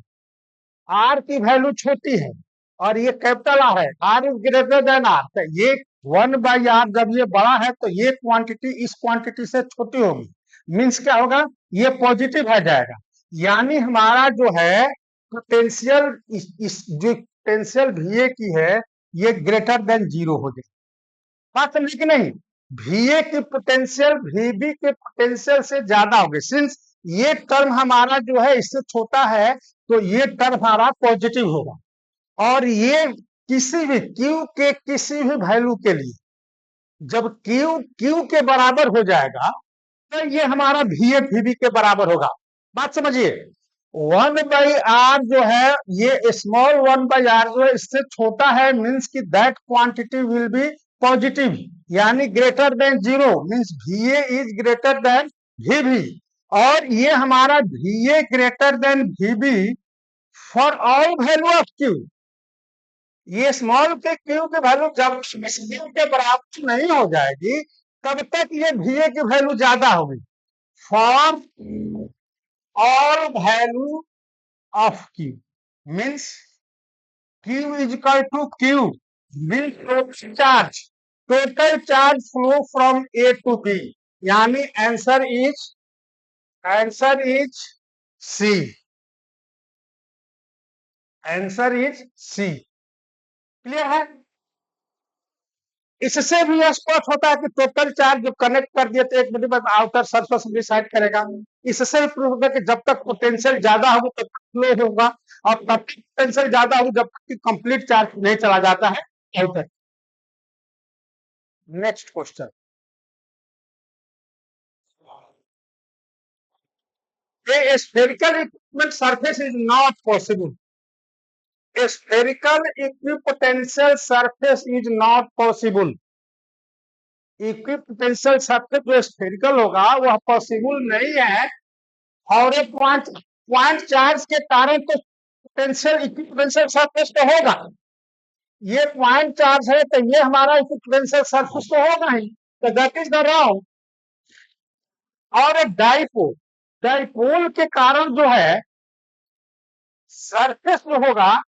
आर की वैल्यू छोटी है और ये कैपिटल आर है, R is greater than r, तो ये 1/r जब ये बड़ा है तो ये क्वांटिटी इस क्वांटिटी से छोटी होगी, मीन्स क्या होगा, ये पॉजिटिव आ जाएगा, यानी हमारा जो है पोटेंशियल, इस जो पोटेंशियल वीए की है ये ग्रेटर देन 0 हो जाएगी, बात समझे कि नहीं। वीए की पोटेंशियल वीबी के पोटेंशियल से ज्यादा होगी, सिंस ये टर्म हमारा जो है इससे छोटा है, तो ये टर्म हमारा पॉजिटिव होगा, और ये किसी भी क्यू के किसी भी वैल्यू के लिए जब क्यू के बराबर हो जाएगा तो ये हमारा वीए वीबी के बराबर होगा, बात समझिए। 1/r जो है ये स्मॉल 1/r जो है इससे छोटा है, मीन्स की that quantity will be positive, यानी greater than 0, means VA is greater than VB, और ये हमारा VA greater than VB for all value of Q, ये स्मॉल के क्यू की वैल्यू जब क्यू के बराबर नहीं हो जाएगी तब तक ये वीए की वैल्यू ज्यादा होगी, for all value of q means q is equal to q means total charge flow from a to b, यानी answer is C, answer is C. Clear है? इससे भी स्पष्ट होता है कि टोटल चार्ज जो कनेक्ट कर दिए तो एक मिनट बाद आउटर सरफेस डिसाइड करेगा। इससे भी प्रूव होगा कि जब तक पोटेंशियल ज्यादा होगा तब तक फ्लो होगा, और तब तक पोटेंशियल ज्यादा होगा जब तक कंप्लीट चार्ज नहीं चला जाता है outer. Next question, a spherical equivalent surface is not possible. A spherical equipotential surface is not possible. Equipotential surface जो स्फेरिकल होगा वह पॉसिबल नहीं है, और एक पॉइंट पॉइंट चार्ज के कारण तो पोटेंशियल इक्विपोटेंशियल सरफेस तो होगा। ये पॉइंट चार्ज है तो ये हमारा इक्विपोटेंशियल सरफेस तो होगा ही, तो दैट इज द रॉन्ग। और एक डाइपोल, डाइपोल के कारण जो है सरफेस जो होगा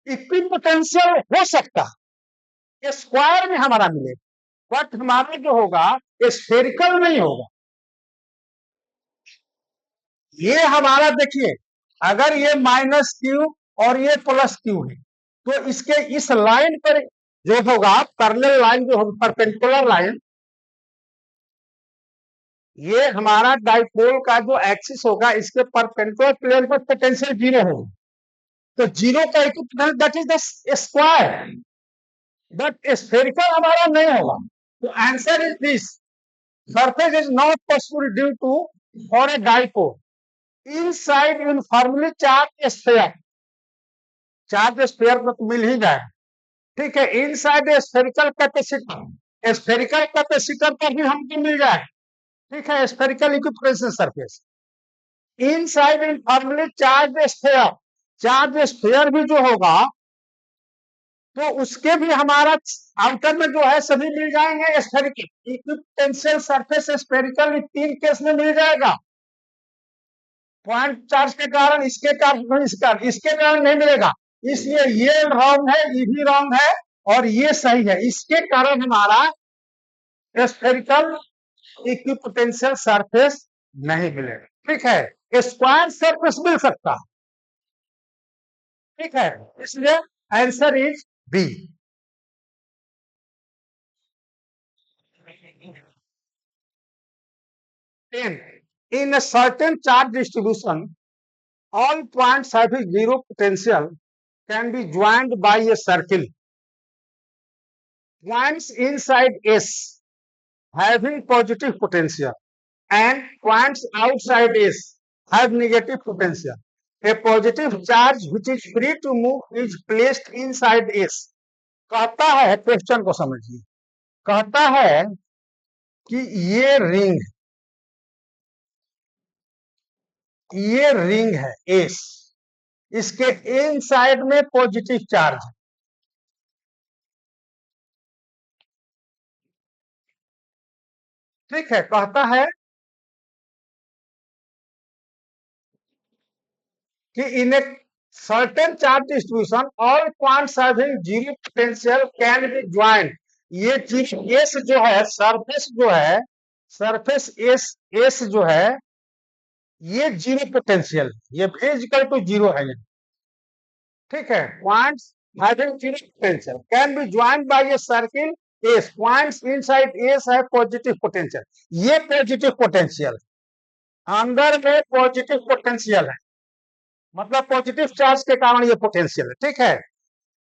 इक्विपोटेंशियल हो सकता है, स्क्वायर में हमारा मिलेगा, बट हमारा जो होगा स्फेरिकल नहीं होगा। ये हमारा देखिए, अगर ये माइनस क्यू और ये प्लस क्यू है तो इसके इस लाइन पर जो होगा पैरेलल लाइन जो होगा परपेंडिकुलर लाइन, ये हमारा डाइपोल का जो एक्सिस होगा इसके परपेंडिकुलर प्लेन पर पोटेंशियल जीरो होगा, तो जीरो का equivalent that is the square, but spherical हमारा नहीं होगा। तो answer is this, surface is not possible due to for a dipole inside uniformly charged sphere, charge sphere को तो मिल ही जाए, ठीक है। Inside spherical capacitor, spherical capacitor पर भी हमको मिल जाए, ठीक है। Spherical equipotential surface inside uniformly charge sphere, charge sphere भी जो होगा तो उसके भी हमारा आउटर में जो है सभी मिल जाएंगे स्फेरिकल इक्विपोटेंशियल सरफेस स्फेरिकल, तीन केस में मिल जाएगा। पॉइंट चार्ज के कारण, इसके कारण, इसके कारण नहीं मिलेगा, इसलिए ये रॉन्ग है, ये भी रॉन्ग है, और ये सही है। इसके कारण हमारा स्फेरिकल इक्विपोटेंशियल सरफेस नहीं मिलेगा, ठीक है। स्क्वायर सरफेस मिल सकता है, ठीक है, इसलिए answer is B. In a certain charge distribution, all points having zero potential can be joined by a circle. Points inside S having positive potential and points outside S have negative potential. A positive charge which is free to move is placed inside S. कहता है, क्वेश्चन को समझिए, कहता है कि ये रिंग है एस, इसके इन साइड में पॉजिटिव चार्ज है, ठीक है। कहता है कि in a certain charge distribution all points having zero potential can be joint. ये चीज एस जो है, सरफेस जो है, सरफेस एस एस जो है ये जीरो पोटेंशियल, ये इक्वल टू जीरो है ये, ठीक है। Points having zero potential can be joint by a circle S, points inside S है पॉजिटिव पोटेंशियल, ये पॉजिटिव पोटेंशियल, अंदर में पॉजिटिव पोटेंशियल है, मतलब पॉजिटिव चार्ज के कारण ये पोटेंशियल है, ठीक है।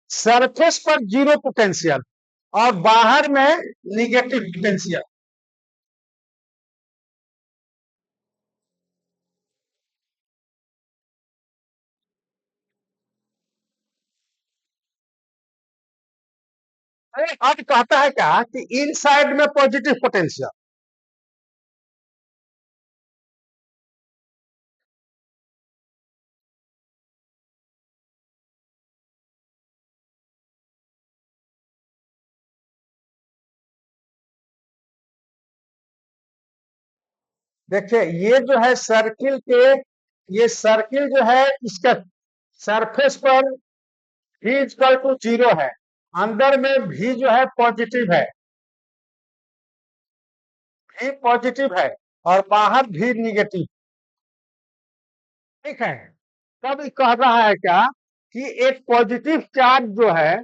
सरफेस पर जीरो पोटेंशियल और बाहर में निगेटिव पोटेंशियल। अब कहता है क्या कि इनसाइड में पॉजिटिव पोटेंशियल, देखिए ये जो है सर्किल के ये सर्किल जो है इसका सरफेस पर V इक्वल टू 0 है, अंदर में V जो है पॉजिटिव है, V पॉजिटिव है और बाहर V निगेटिव। ठीक है, तब ये कह रहा है क्या कि एक पॉजिटिव चार्ज जो है,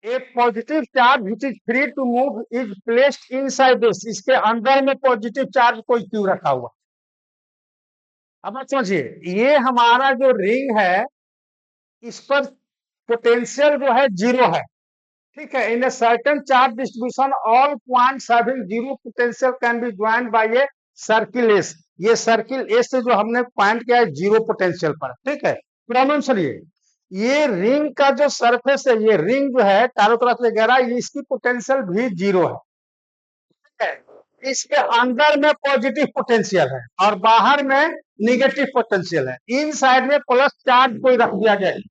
एक positive charge which is free to move is placed inside this, इसके अंदर में पॉजिटिव चार्ज कोई क्यों रखा हुआ। अब आप समझिए, ये हमारा जो रिंग है इस पर पोटेंशियल जो है 0 है। ठीक है, in certain charge distribution all points having zero potential can B joined bye a circle S. ये सर्किल एस से जो हमने पॉइंट किया है 0 पोटेंशियल पर। ठीक है, प्रॉब्लम सुनिए, ये रिंग का जो सरफेस है, ये रिंग जो है चारों तरफ से घेरा, ये इसकी पोटेंशियल भी 0 है। ठीक है, इसके अंदर में पॉजिटिव पोटेंशियल है और बाहर में निगेटिव पोटेंशियल है, इन साइड में प्लस चार्ज कोई रख दिया गया है।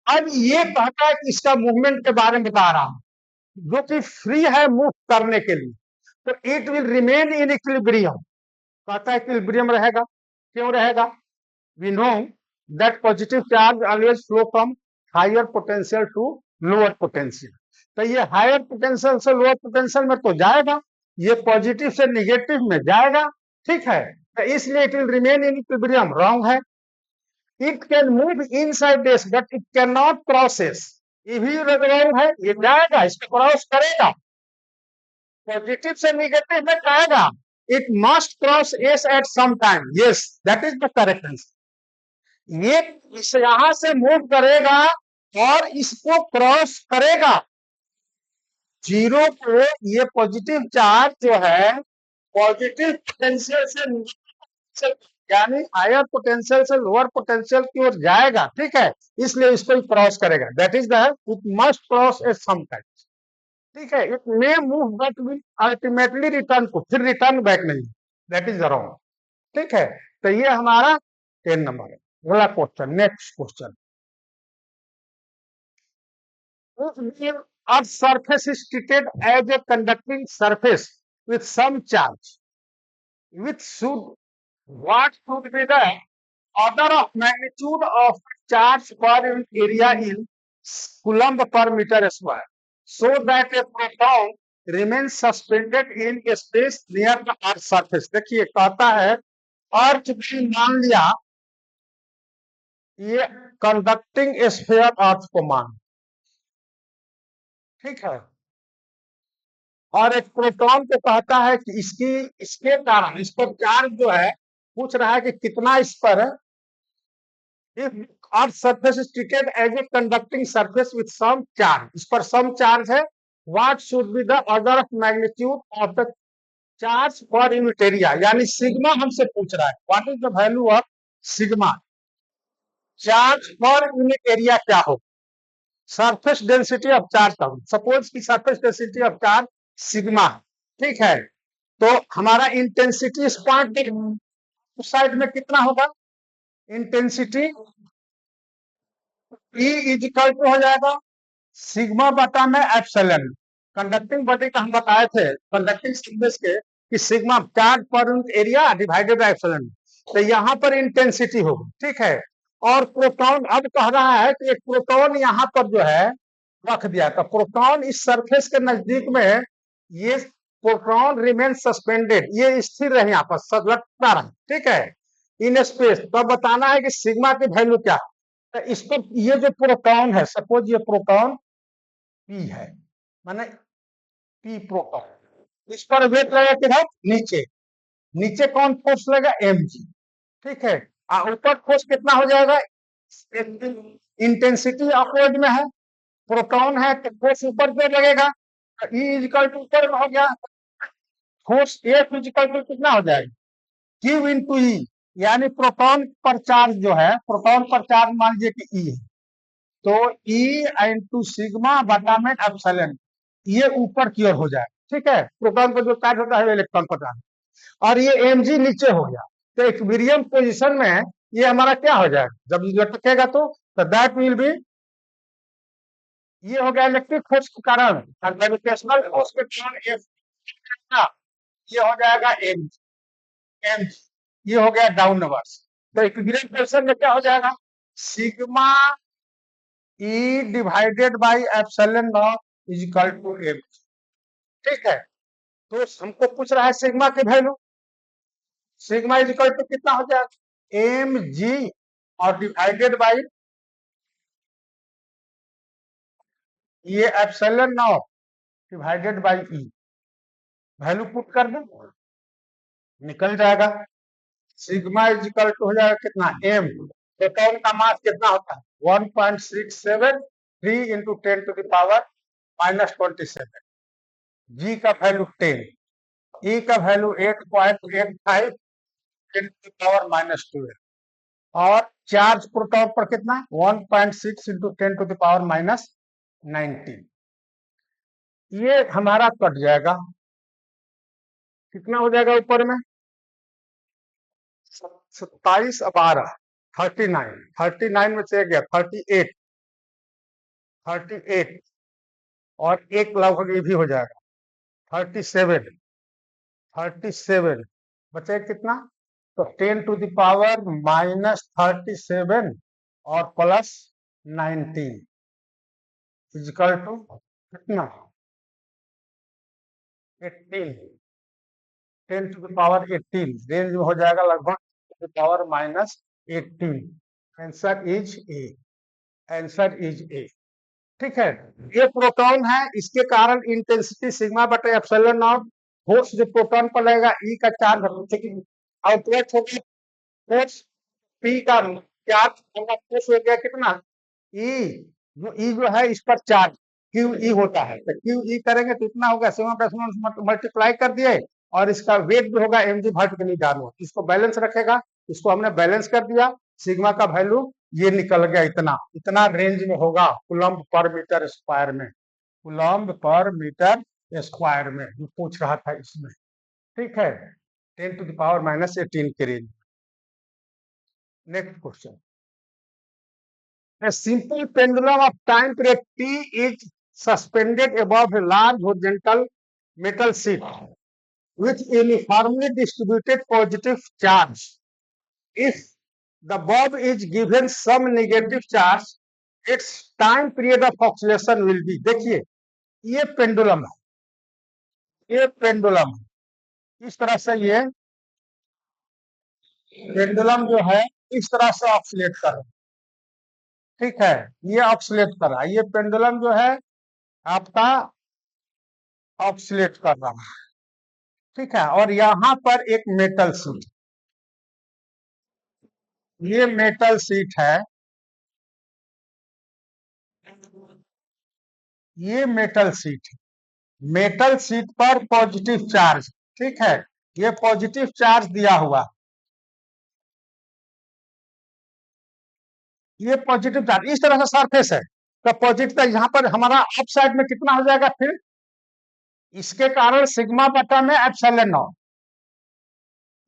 अब ये कहता है कि इसका मूवमेंट के बारे में बता रहा हूं, जो कि फ्री है मूव करने के लिए, तो it will remain in equilibrium. कहता है इक्विलिब्रियम रहेगा, क्यों रहेगा? We know that positive charge always flow from higher potential to lower potential, तो ये हायर पोटेंशियल से लोअर पोटेंशियल में तो जाएगा, ये पॉजिटिव से निगेटिव में जाएगा। ठीक है, तो इसलिए it will remain in equilibrium. Wrong है, it can move inside this but it can not crosses. ये भी रॉन्ग है, ये जाएगा, इसको क्रॉस करेगा, पॉजिटिव से निगेटिव में जाएगा। It must cross S at some time, yes that is the correct answer. ये इस यहां से मूव करेगा और इसको क्रॉस करेगा 0 को। ये पॉजिटिव चार्ज जो है पॉजिटिव पोटेंशियल से यानी हायर पोटेंशियल से लोअर पोटेंशियल की ओर जाएगा। ठीक है, इसलिए इसको क्रॉस करेगा, that is the it must cross at some time. ठीक है, it may move but will ultimately return to, फिर रिटर्न बैक नहीं, दैट इज रॉन्ग। ठीक है, तो ये हमारा 10 नंबर है। अगला question, next question, earth surface is treated as a conducting surface with some charge, with should what should be the order of magnitude of charge per area in coulomb per metre square so that a proton remains suspended in a space near the earth surface। देखिए कहता है अर्थ भी मान लिया, ये कंडक्टिंग स्फीयर अर्थ को मान। ठीक है, और एक प्रोटॉन को कहता है कि इसके कारण इस पर चार्ज जो है, पूछ रहा है कि कितना इस पर है। If earth surface is treated as a conducting surface with some charge, इस पर some charge है, what should be the order of magnitude of the charge per unit area, यानी सिग्मा हमसे पूछ रहा है, what is the value of sigma, charge per unit area क्या हो, सरफेस डेंसिटी ऑफ चार्ज का। सपोज की surface density of charge sigma. ठीक है, तो हमारा इंटेंसिटी इस पॉइंट उस साइड में कितना होगा, intensity E is equal to हो जाएगा सिग्मा बटा में एप्सिलॉन। कंडक्टिंग बॉडी का हम बताए थे कंडक्टिंग सरफेस के कि sigma charge per unit area divided by epsilon, तो यहाँ पर इंटेंसिटी होगी। ठीक है, और प्रोटॉन अब कह रहा है कि एक प्रोटॉन यहाँ पर जो है रख दिया, तो प्रोटॉन इस सरफेस के नजदीक में, ये प्रोटॉन रिमेन सस्पेंडेड, ये स्थिर रहे यहाँ पर लटका रहे। ठीक है, इन स्पेस, तो बताना है कि सिग्मा की वैल्यू क्या है। तो इस पर ये जो प्रोटॉन है, सपोज ये प्रोटॉन पी है, माने पी प्रोटॉन, इस पर वेट लगेगा किधर, नीचे, नीचे कौन फोर्स लगेगा, एम जी। ठीक है, ऊपर फोर्स कितना हो जाएगा, इंटेंसिटी अपवर्ड में है, प्रोटॉन है तो फोर्स ऊपर पे लगेगा, ई इक्वल टू ऊपर हो गया, फोर्स एफ इक्वल टू कितना हो जाएगा, क्यू इंटू ई, यानी प्रोटॉन पर चार्ज जो है, प्रोटॉन पर चार्ज मान लीजिए कि ई है, तो ई इंटू सिग्मा बटा में एप्सिलॉन, ये ऊपर की ओर हो जाए। ठीक है, प्रोटॉन पर जो चार्ज होता है इलेक्ट्रॉन पर चार्ज, और ये एम जी नीचे हो गया, तो इक्विलिब्रियम पोजीशन में ये हमारा क्या हो जाएगा, जब लटकेगा तो दैट विल बी, ये हो गया इलेक्ट्रिक फोर्स के कारण, और ग्रेविटेशनल फोर्स के कारण ये हो जाएगा एम, एम ये हो गया डाउनवर्ड्स। तो इक्विलिब्रियम में क्या हो जाएगा, sigma E divided by epsilon naught is equal to M. ठीक है, तो हमको पूछ रहा है सिग्मा की value, sigma is equal to कितना हो जाएगा, एम जी और डिवाइडेड बाई ये epsilon naught divided by E, value put कर दो निकल जाएगा। सिग्मा इज इक्वल टू हो जाएगा कितना, एम, प्रोटॉन का मास कितना होता है 1.673 इंटू 10 टू द पावर -27, जी का वैल्यू 10, ई का वैल्यू 8.85 10 टू द पावर -12, और चार्ज प्रोटॉन पर कितना 1.6 इंटू 10 टू द पावर -19। ये हमारा कट जाएगा, कितना हो जाएगा ऊपर में 27 12 39, 39 में से गया 38, 38 और एक लगभग ये भी हो जाएगा 37, 37 बचे कितना, तो 10 टू द पावर -37 और प्लस 19 इक्वल टू कितना 18, 10 टू द पावर 18 रेंज में हो जाएगा लगभग to the power -18। Answer is A, answer is A. ठीक है, ये प्रोटॉन है, इसके कारण इंटेंसिटी सिग्मा बटे एप्सिलॉन नॉट, फोर्स जो प्रोटॉन पर लगेगा ई का चार्ज आउटवर्ड होगा, फोर्स पी का चार्ज होगा, फोर्स हो गया कितना ई, जो ई जो है इस पर चार्ज क्यू ई होता है, तो क्यू ई करेंगे तो इतना होगा, सिग्मा प्लस मल्टीप्लाई कर दिए, और इसका वेट जो होगा एम जी वर्टिकली डाउनवर्ड, इसको बैलेंस रखेगा, इसको हमने बैलेंस कर दिया, सिग्मा का वैल्यू ये निकल गया, इतना इतना रेंज में होगा कूलम्ब पर मीटर स्क्वायर में, कूलम्ब पर मीटर स्क्वायर में जो पूछ रहा था इसमें। ठीक है, 10 टू द पावर -18 के range. Next question, a simple pendulum of time period t is suspended above a large horizontal metal sheet with uniformly distributed positive charge. If the bulb is given some negative charge, its time period of oscillation will be, देखिए ये पेंडुलम है, ये पेंडुलम इस तरह से, ये पेंडुलम जो है इस तरह से ऑक्सीलेट कर रहा है। ठीक है, ये ऑक्सीलेट कर रहा है, ये पेंडुलम जो है आपका ऑक्सीलेट कर रहा है। ठीक है, और यहाँ पर एक मेटल शीट, ये मेटल शीट है, ये मेटल शीट है, मेटल शीट पर पॉजिटिव चार्ज। ठीक है, ये पॉजिटिव चार्ज दिया हुआ, ये पॉजिटिव चार्ज इस तरह से सरफेस है, तो पॉजिटिव यहाँ पर हमारा अप साइड में कितना हो जाएगा, फिर इसके कारण सिग्मा बटा में एप्सिलॉन नॉट,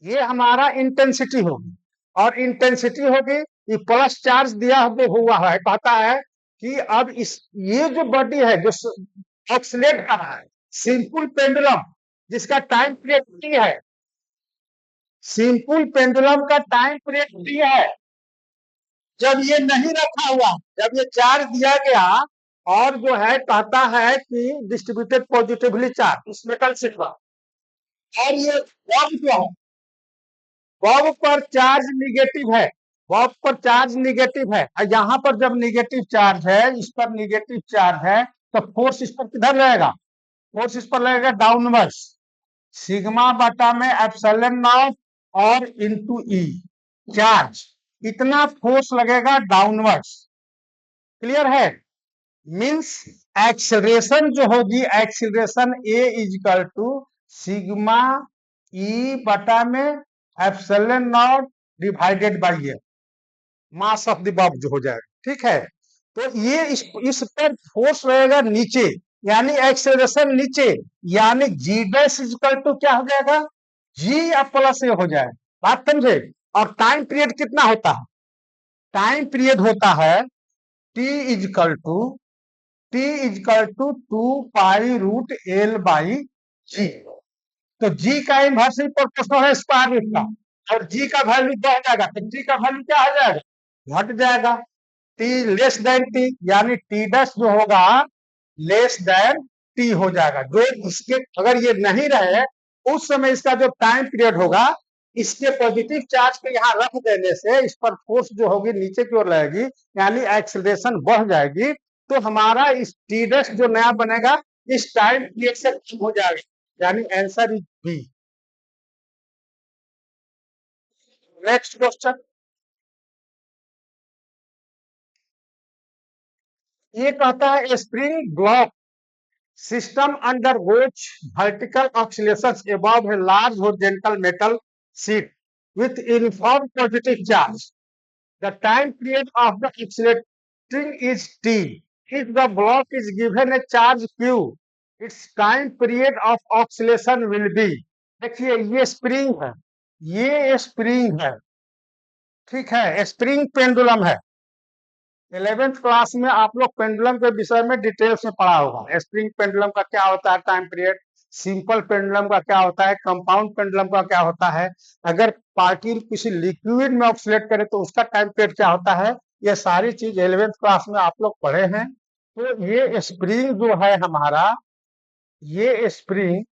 ये हमारा इंटेंसिटी होगी, और इंटेंसिटी होगी ये प्लस चार्ज दिया हुआ है, कहता है कि अब इस ये जो बॉडी है जो ऑक्सीलेट कर रहा है, सिंपल पेंडुलम जिसका टाइम पीरियड टी है, सिंपल पेंडुलम का टाइम पीरियड टी है, जब ये नहीं रखा हुआ, जब ये चार्ज दिया गया, और जो है कहता है कि डिस्ट्रीब्यूटेड पॉजिटिवली चार्ज इस मेटल शीट पर, और ये बॉब जो है, बॉब पर चार्ज निगेटिव है, बॉब पर चार्ज निगेटिव है, और यहाँ पर जब निगेटिव चार्ज है, इस पर निगेटिव चार्ज है, तो फोर्स इस पर किधर लगेगा, फोर्स इस पर लगेगा डाउनवर्ड्स, सिग्मा बटा में एप्सिलॉन नॉट और इनटू ई चार्ज, इतना फोर्स लगेगा डाउनवर्ड्स। क्लियर है, मींस एक्सेलरेशन जो होगी, acceleration A equal to sigma E बटा में epsilon naught divided by A, mass of the bob जो हो जाएगा। ठीक है, तो ये इस पर फोर्स रहेगा नीचे, यानी एक्सेलरेशन नीचे, यानी जी डैश इक्वल टू क्या हो जाएगा, जी अब प्लस ए हो जाएगा, बात समझे। और टाइम पीरियड कितना होता है, टाइम पीरियड होता है T equal to 2 pi root L by G, तो जी का इनवर्सली प्रोपोर्शनल है स्क्वायर रूट का, और जी का वैल्यू बढ़ जाएगा तो जी का वैल्यू क्या आ जाएगा, घट जाएगा। टी लेस देन टी यानी टी डैश जो होगा लेस देन टी हो जाएगा। जो इसके अगर ये नहीं रहे उस समय इसका जो टाइम पीरियड होगा इसके पॉजिटिव चार्ज को यहाँ रख देने से इस पर फोर्स जो होगी नीचे की ओर रहेगी यानी एक्सेलरेशन बढ़ जाएगी। तो हमारा इस टी डैश जो नया बनेगा इस टाइम पीरियड से कम हो जाएगा यानी answer is B. Next question, ये कहता है spring block system undergoes vertical oscillations above a large horizontal metal sheet with uniform positive charge. The time period of the oscillating is t. If the block is given a charge q, its time period of oscillation will be। देखिए ये स्प्रिंग है, ये स्प्रिंग है, ठीक है, स्प्रिंग पेंडुलम है। 11th क्लास में आप लोग पेंडुलम के विषय में डिटेल्स में पढ़ा होगा। स्प्रिंग पेंडुलम का क्या होता है टाइम पीरियड, सिंपल पेंडुलम का क्या होता है, कंपाउंड पेंडुलम का क्या होता है, अगर पार्टिकल किसी लिक्विड में ऑक्सीलेट करे तो उसका टाइम पीरियड क्या होता है, ये सारी चीज 11th क्लास में आप लोग पढ़े हैं। तो ये स्प्रिंग जो है हमारा, ये स्प्रिंग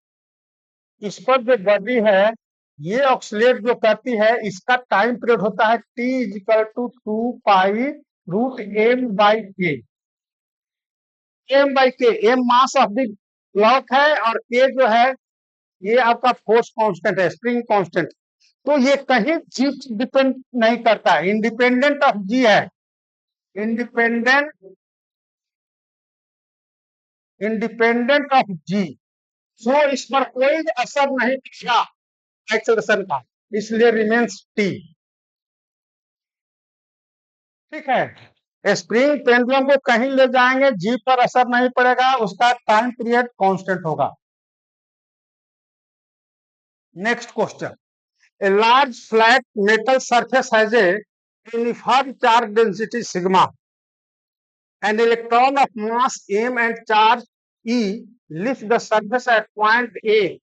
इस पर जो बॉडी है ये ऑक्सीलेट जो करती है इसका टाइम पीरियड होता है t equal to 2 pi root M by K. M by K, M mass of the block है और के जो है ये आपका फोर्स कांस्टेंट है, स्प्रिंग कांस्टेंट। तो ये कहीं जी डिपेंड नहीं करता है, इंडिपेंडेंट ऑफ जी है, इंडिपेंडेंट इंडिपेंडेंट ऑफ जी। सो इस पर कोई असर नहीं दिखा एक्सेलरेशन का, इसलिए रिमेन्स टी। ठीक है, स्प्रिंग पेंडुलम को कहीं ले जाएंगे जी पर असर नहीं पड़ेगा, उसका टाइम पीरियड कांस्टेंट होगा। Next question, a large flat metal surface has a uniform charge density sigma. An electron of mass m and charge e leaves the surface at point A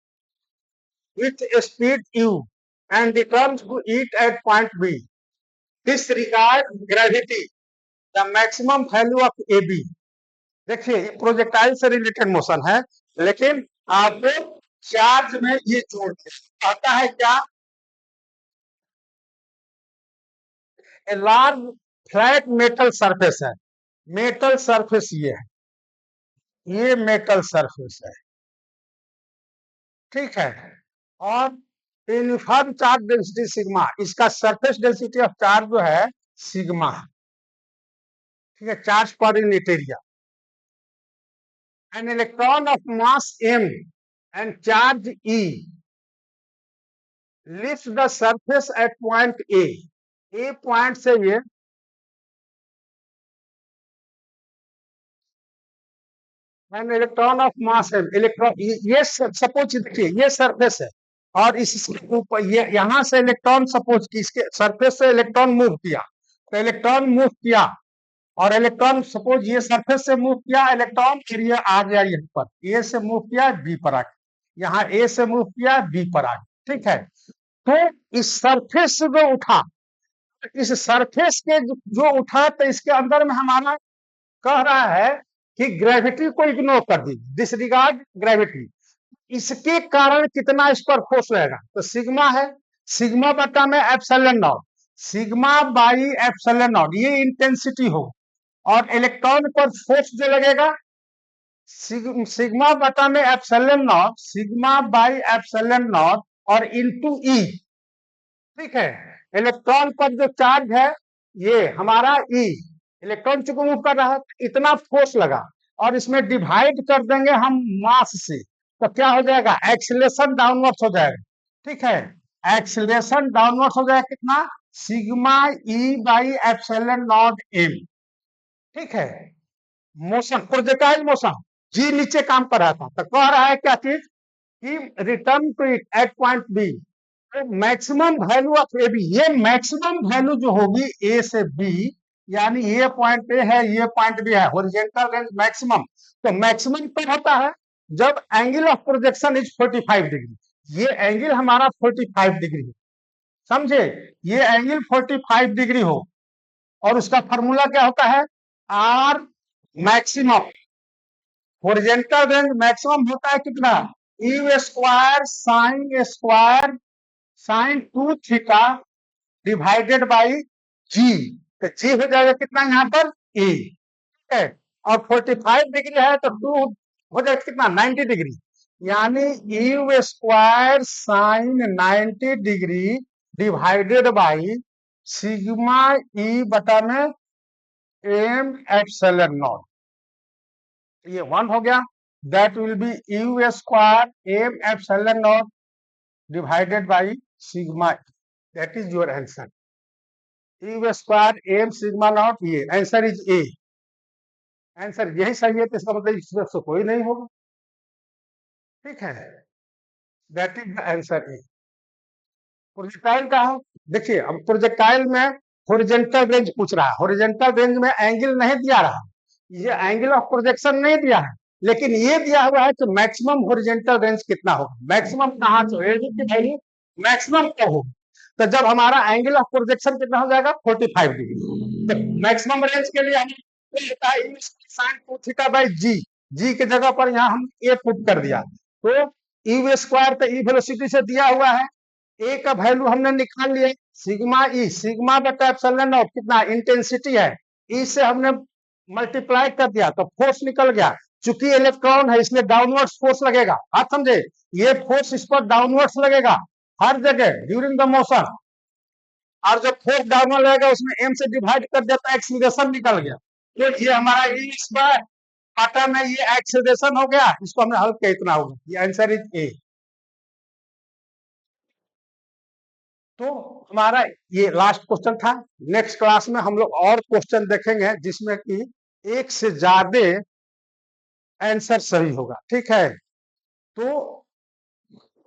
with a speed u and returns to it at point B. Disregard gravity, the maximum value of AB। देखिए प्रोजेक्टाइल से रिलेटेड मोशन है लेकिन आपको चार्ज में ये जोड़ आता है क्या, a large flat metal surface है, मेटल सरफेस ये है, ये मेटल सरफेस है, ठीक है, और यूनिफॉर्म चार्ज डेंसिटी सिग्मा, इसका सरफेस डेंसिटी ऑफ चार्ज जो है सिग्मा है, ठीक है, charge per unit area. An electron of mass m and charge e lift the surface at point A point से ये an electron of mass m electron, ये सपोज देखिए ये सरफेस है और इसके ऊपर ये यहां से इलेक्ट्रॉन सपोज की इसके सरफेस से इलेक्ट्रॉन मूव किया, तो इलेक्ट्रॉन मूव किया और इलेक्ट्रॉन सपोज ये सरफेस से मूव किया इलेक्ट्रॉन, फिर ये आ गया यहाँ पर ए से मूव किया बी पर आ गया, यहाँ ए से मूव किया बी पर आ गया, ठीक है। तो इस सरफेस से जो उठा, इस सरफेस के जो उठा तो इसके अंदर में हमारा कह रहा है कि ग्रेविटी को इग्नोर कर दी, डिसरिगार्ड ग्रेविटी, इसके कारण कितना इस पर फोर्स रहेगा, तो सिग्मा है, सिग्मा बटा में epsilon not, sigma by epsilon naught ये इंटेंसिटी हो, और इलेक्ट्रॉन पर फोर्स जो लगेगा सिग्मा बटा में epsilon not, sigma by epsilon naught और इनटू ई, ठीक है। इलेक्ट्रॉन पर जो चार्ज है ये हमारा ई, इलेक्ट्रॉन चूंकि मूव कर रहा है इतना फोर्स लगा और इसमें डिवाइड कर देंगे हम मास से, तो क्या हो जाएगा, एक्सीलरेशन डाउनवर्ड्स हो जाएगा, ठीक है, एक्सीलरेशन डाउनवर्ड्स हो जाएगा कितना, sigma E by epsilon naught M, ठीक है। मोशन प्रोजेक्टाइल मोशन जी नीचे काम कर रहा था तो कह रहा है क्या चीज कि return to it at point B, maximum value of A B, ये मैक्सिमम वैल्यू जो होगी ए से बी यानी ये पॉइंट ए है ये पॉइंट बी है, हॉरिजॉन्टल रेंज मैक्सिमम, तो मैक्सिमम कब होता है जब angle of projection is 45 degree, ये एंगल हमारा 45 डिग्री है, समझे? ये एंगल 45 डिग्री हो और उसका फॉर्मूला क्या होता है? R maximum, horizontal range maximum होता है कितना? U sine 2 theta divided by G. तो जी हो जाएगा कितना यहाँ पर? ए, ठीक है। और 45 डिग्री है तो 2 हो जाएगा कितना? 90 डिग्री। यानी U square sine 90 degree divided by sigma E बटा में एम एप्सिलॉन नॉट। ये 1 हो गया। That will be U square M epsilon naught divided by sigma. That is your answer. U square M sigma naught, ये आंसर इज ए। आंसर यही सही है तो इसका मतलब इसमें से कोई नहीं होगा, ठीक है। That is the answer A. Projectile का है, देखिए अब प्रोजेक्टाइल में हॉरिजॉन्टल रेंज पूछ रहा है। हॉरिजॉन्टल रेंज में एंगल नहीं दिया रहा, ये एंगल ऑफ प्रोजेक्शन नहीं दिया है, लेकिन ये दिया हुआ है कि मैक्सिमम हॉरिजॉन्टल रेंज कितना होगा। मैक्सिमम कहाँ से वैल्यू मैक्सिमम क्या होगा? तो जब हमारा एंगल ऑफ प्रोजेक्शन कितना हो जाएगा? 45 डिग्री। तो मैक्सिमम रेंज के लिए हमें साइन 2 थीटा बाई जी, जी की जगह पर यहाँ हम ए पुट कर दिया। तो यू स्क्वायर तो ई वेलोसिटी से दिया हुआ है, ए का वैल्यू हमने निकाल लिया, सिग्मा ई, सिग्मा बटा एप्सिलॉन नॉट कितना? इंटेंसिटी है, ई से हमने मल्टीप्लाई कर दिया तो फोर्स निकल गया। चूंकि इलेक्ट्रॉन है इसलिए डाउनवर्ड्स फोर्स लगेगा, आप समझे? ये फोर्स इस पर डाउनवर्ड्स लगेगा हर जगह ड्यूरिंग द मोशन। और जब फोर्स डाउनवर्ड लगेगा उसमें एम से डिवाइड कर दिया तो एक्सीलरेशन निकल गया। तो ये हमारा ई स्क्वायर पाटा में ये एक्सीलरेशन हो गया, इसको हमने हल किया, इतना होगा। ये आंसर इज ए। तो हमारा ये लास्ट क्वेश्चन था। नेक्स्ट क्लास में हम लोग और क्वेश्चन देखेंगे जिसमें कि एक से ज्यादा आंसर सही होगा, ठीक है। तो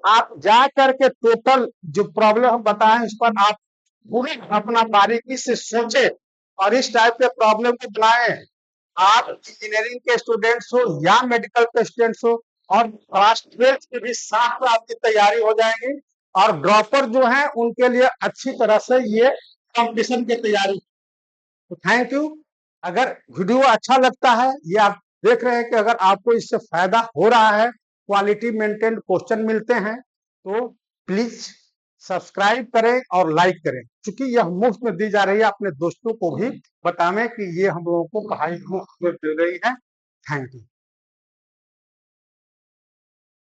आप जा करके टोटल जो प्रॉब्लम हम बताएं उस पर आप पूरी अपना बारीकी से सोचे और इस टाइप के प्रॉब्लम को बनाएं। आप इंजीनियरिंग के स्टूडेंट्स हो या मेडिकल के स्टूडेंट्स हो, और क्लास 12 के भी साथ में आपकी तैयारी हो जाएगी। और ड्रॉपर जो है उनके लिए अच्छी तरह से ये कंपटीशन की तैयारी। तो थैंक यू। अगर वीडियो अच्छा लगता है, ये आप देख रहे हैं कि अगर आपको इससे फायदा हो रहा है, क्वालिटी मेंटेन क्वेश्चन मिलते हैं, तो प्लीज सब्सक्राइब करें और लाइक करें। क्योंकि यह मुफ्त में दी जा रही है, अपने दोस्तों को भी बताएं कि ये हम लोगों को पढ़ाई मुफ्त में मिल रही है। Thank you.